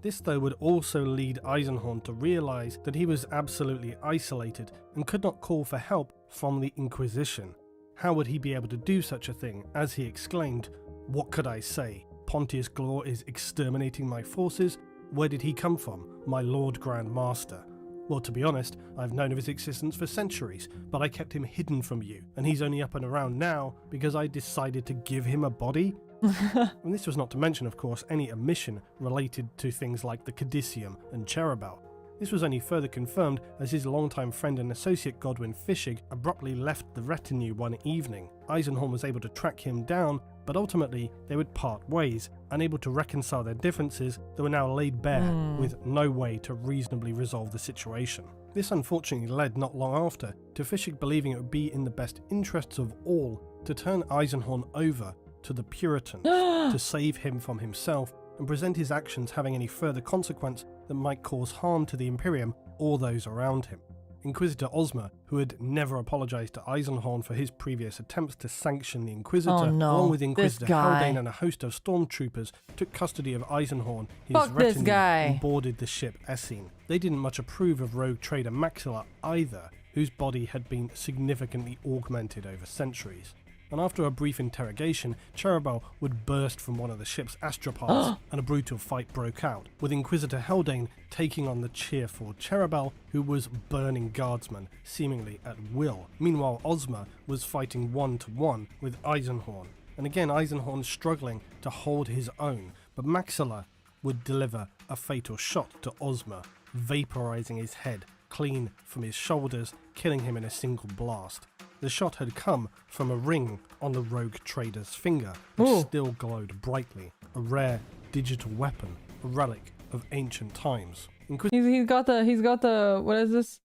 This though would also lead EISENHORN to realise that he was absolutely isolated and could not call for help from the Inquisition. How would he be able to do such a thing, as he exclaimed, "What could I say? Pontius Glor is exterminating my forces? Where did he come from, my Lord Grand Master? Well, to be honest, I've known of his existence for centuries, but I kept him hidden from you, and he's only up and around now because I decided to give him a body?" And this was not to mention, of course, any omission related to things like the Codicium and Cherubel. This was only further confirmed as his longtime friend and associate Godwin Fishig abruptly left the retinue one evening. EISENHORN was able to track him down, but ultimately they would part ways, unable to reconcile their differences that were now laid bare with no way to reasonably resolve the situation. This unfortunately led not long after to Fishig believing it would be in the best interests of all to turn EISENHORN over to the Puritans to save him from himself and present his actions having any further consequence that might cause harm to the Imperium or those around him. Inquisitor Ozma, who had never apologised to EISENHORN for his previous attempts to sanction the Inquisitor, along with Inquisitor Haldane and a host of stormtroopers, took custody of EISENHORN, his retinue, and boarded the ship Essene. They didn't much approve of rogue trader Maxilla either, whose body had been significantly augmented over centuries. And after a brief interrogation, Cherubel would burst from one of the ship's astropods and a brutal fight broke out, with Inquisitor Haldane taking on the cheerful Cherubel, who was burning guardsmen, seemingly at will. Meanwhile, Ozma was fighting one-to-one with EISENHORN, and again EISENHORN struggling to hold his own, but Maxilla would deliver a fatal shot to Ozma, vaporizing his head clean from his shoulders, killing him in a single blast. The shot had come from a ring on the rogue trader's finger, which still glowed brightly, a rare digital weapon, a relic of ancient times. He's got the what is this?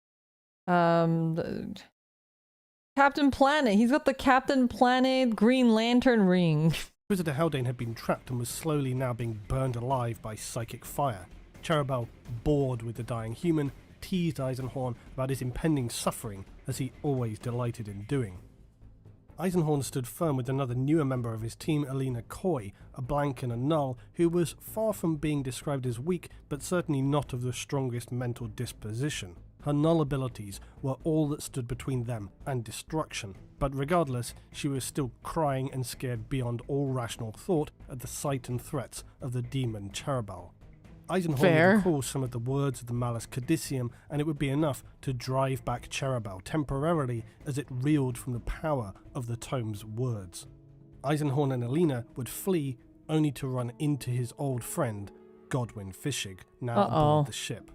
The Captain Planet. He's got the Captain Planet Green Lantern ring. Inquisitor Haldane had been trapped and was slowly now being burned alive by psychic fire. Cherubel, bored with the dying human, teased EISENHORN about his impending suffering, as he always delighted in doing. EISENHORN stood firm with another newer member of his team, Alina Coy, a blank and a null, who was far from being described as weak, but certainly not of the strongest mental disposition. Her null abilities were all that stood between them and destruction, but regardless, she was still crying and scared beyond all rational thought at the sight and threats of the demon Cherubal. Eisenhorn would recall some of the words of the Malus Codicium, and it would be enough to drive back Cherubal temporarily as it reeled from the power of the tome's words. Eisenhorn and Alina would flee, only to run into his old friend, Godwin Fischig, now aboard the ship.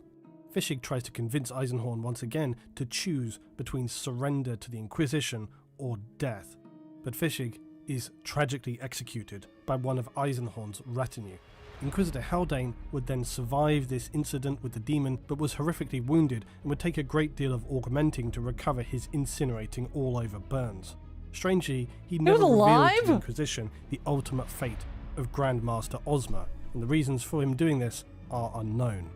Fischig tries to convince Eisenhorn once again to choose between surrender to the Inquisition or death, but Fischig is tragically executed by one of Eisenhorn's retinue. Inquisitor Haldane would then survive this incident with the demon, but was horrifically wounded and would take a great deal of augmenting to recover his incinerating all-over burns. Strangely, he never revealed to the Inquisition the ultimate fate of Grandmaster Ozma, and the reasons for him doing this are unknown.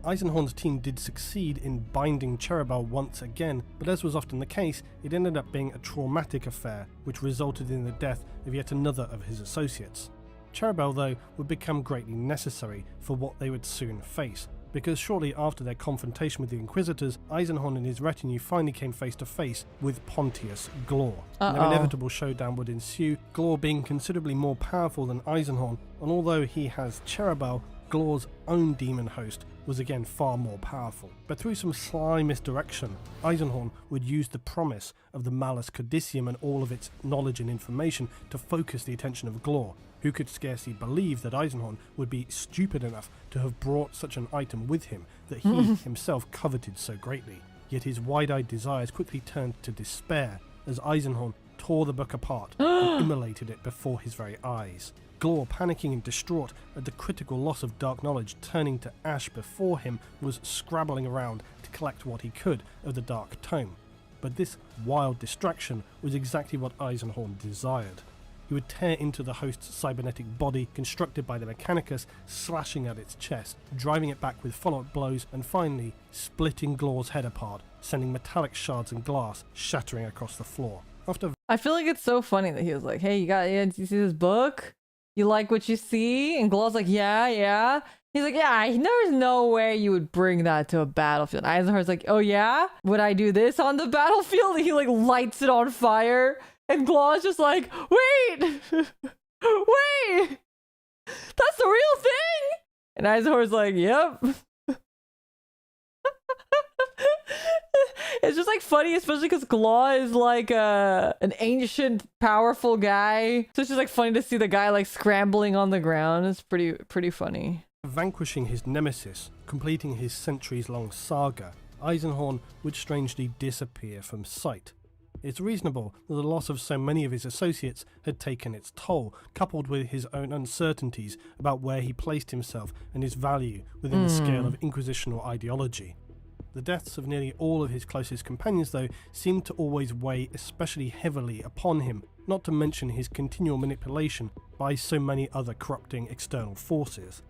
Eisenhorn's team did succeed in binding Cherubal once again, but as was often the case, it ended up being a traumatic affair which resulted in the death of yet another of his associates. Cherubal, though, would become greatly necessary for what they would soon face, because shortly after their confrontation with the Inquisitors, Eisenhorn and his retinue finally came face to face with Pontius Glor. An inevitable showdown would ensue, Glor being considerably more powerful than Eisenhorn, and although he has Cherubal, Glor's own demon host was again far more powerful. But through some sly misdirection, Eisenhorn would use the promise of the Malus Codicium and all of its knowledge and information to focus the attention of Glor, who could scarcely believe that Eisenhorn would be stupid enough to have brought such an item with him that he himself coveted so greatly. Yet his wide-eyed desires quickly turned to despair as Eisenhorn tore the book apart and immolated it before his very eyes. Glor, panicking and distraught at the critical loss of dark knowledge turning to ash before him, was scrabbling around to collect what he could of the dark tome. But this wild distraction was exactly what Eisenhorn desired. He would tear into the host's cybernetic body constructed by the Mechanicus, slashing at its chest, driving it back with follow-up blows, and finally splitting Glor's head apart, sending metallic shards and glass shattering across the floor. I feel like it's so funny that he was like, hey, did you see this book? You like what you see? And Glor's like, yeah. He's like, yeah, there's no way you would bring that to a battlefield. Eisenhorn's like, oh yeah? Would I do this on the battlefield? And he like lights it on fire. And Glor's just like, wait! Wait! That's the real thing? And Eisenhorn's like, yep. It's just like funny, especially because Glor is like an ancient, powerful guy. So it's just like funny to see the guy like scrambling on the ground. It's pretty funny. Vanquishing his nemesis, completing his centuries-long saga, Eisenhorn would strangely disappear from sight. It's reasonable that the loss of so many of his associates had taken its toll, coupled with his own uncertainties about where he placed himself and his value within the scale of Inquisitional ideology. The deaths of nearly all of his closest companions, though, seemed to always weigh especially heavily upon him, not to mention his continual manipulation by so many other corrupting external forces.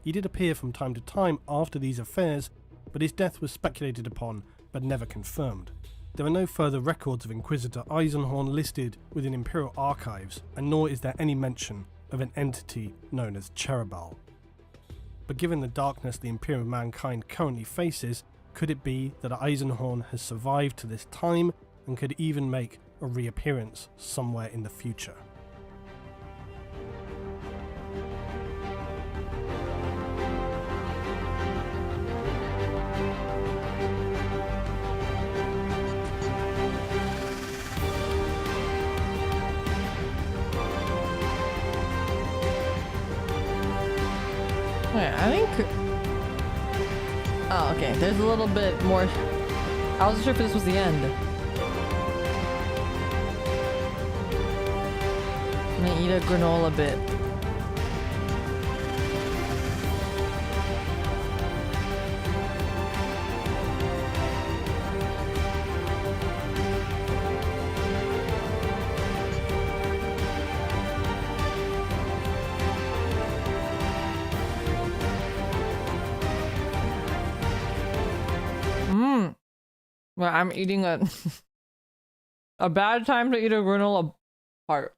He did appear from time to time after these affairs, but his death was speculated upon but never confirmed. There are no further records of Inquisitor Eisenhorn listed within Imperial archives, and nor is there any mention of an entity known as Cherubal. But given the darkness the Imperial mankind currently faces, could it be that Eisenhorn has survived to this time and could even make a reappearance somewhere in the future? Okay, I think... Oh, okay. There's a little bit more... I wasn't sure if this was the end. I'm gonna eat a granola bit. Well, I'm eating a bad time to eat a granola bar.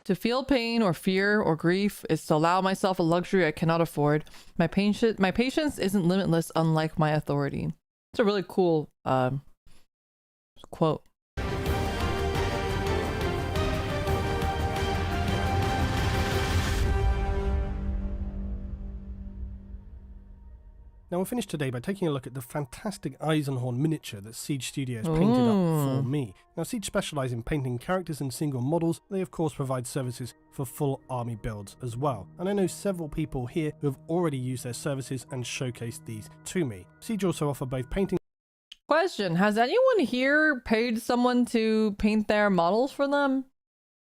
To feel pain or fear or grief is to allow myself a luxury I cannot afford. My patience isn't limitless, unlike my authority. It's a really cool quote. Now we'll finish today by taking a look at the fantastic EISENHORN miniature that Siege Studios painted up for me. Now Siege specialise in painting characters and single models. They of course provide services for full army builds as well. And I know several people here who have already used their services and showcased these to me. Siege also offer both painting. Question, has anyone here paid someone to paint their models for them?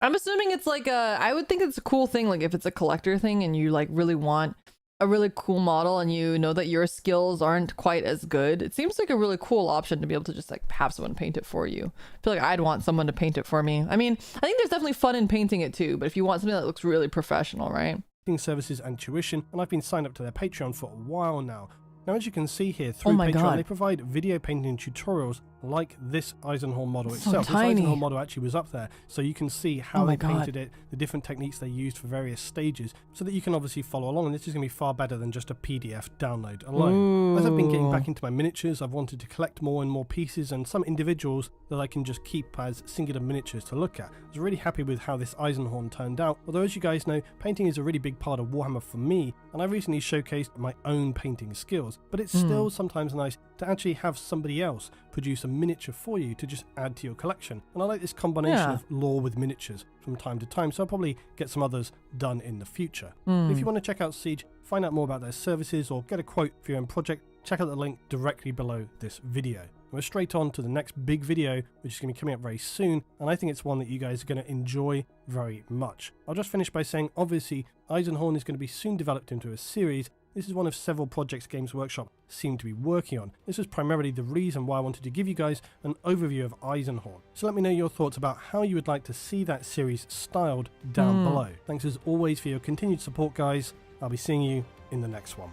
I'm assuming it's like I would think it's a cool thing, like if it's a collector thing and you like really want a really cool model and you know that your skills aren't quite as good, it seems like a really cool option to be able to just like have someone paint it for you. I feel like I'd want someone to paint it for me. I mean, I think there's definitely fun in painting it too, but if you want something that looks really professional, right? Services and tuition, and I've been signed up to their Patreon for a while now. Now, as you can see here, through Patreon, they provide video painting tutorials like this EISENHORN model itself. This EISENHORN model actually was up there, so you can see how they painted it, the different techniques they used for various stages, so that you can obviously follow along, and this is going to be far better than just a PDF download alone. As I've been getting back into my miniatures, I've wanted to collect more and more pieces, and some individuals that I can just keep as singular miniatures to look at. I was really happy with how this EISENHORN turned out, although as you guys know, painting is a really big part of Warhammer for me, and I recently showcased my own painting skills, but it's still sometimes nice to actually have somebody else produce a miniature for you to just add to your collection. And I like this combination of lore with miniatures from time to time, so I'll probably get some others done in the future. If you want to check out Siege, find out more about their services, or get a quote for your own project, check out the link directly below this video. We're straight on to the next big video, which is going to be coming up very soon, and I think it's one that you guys are going to enjoy very much. I'll just finish by saying, obviously, EISENHORN is going to be soon developed into a series. This is one of several projects Games Workshop seem to be working on. This was primarily the reason why I wanted to give you guys an overview of EISENHORN. So let me know your thoughts about how you would like to see that series styled down below. Thanks as always for your continued support, guys. I'll be seeing you in the next one.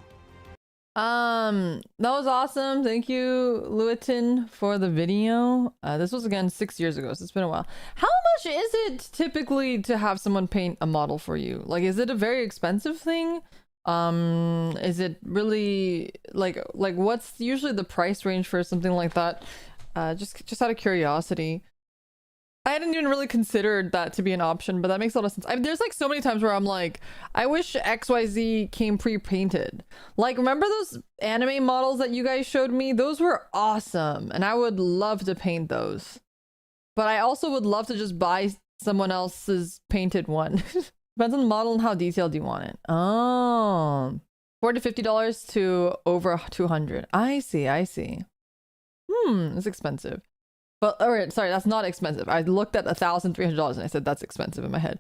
That was awesome. Thank you, Luetin, for the video. This was again 6 years ago, so it's been a while. How much is it typically to have someone paint a model for you? Like, is it a very expensive thing? Is it really like what's usually the price range for something like that? Just out of curiosity. I hadn't even really considered that to be an option, but that makes a lot of sense. I mean, there's like so many times where I'm like, I wish XYZ came pre-painted. Like, remember those anime models that you guys showed me? Those were awesome, and I would love to paint those. But I also would love to just buy someone else's painted one. Depends on the model and how detailed you want it. Oh, $40 to $50 to over $200. I see. It's expensive. But, alright, sorry, that's not expensive. I looked at $1,300 and I said that's expensive in my head.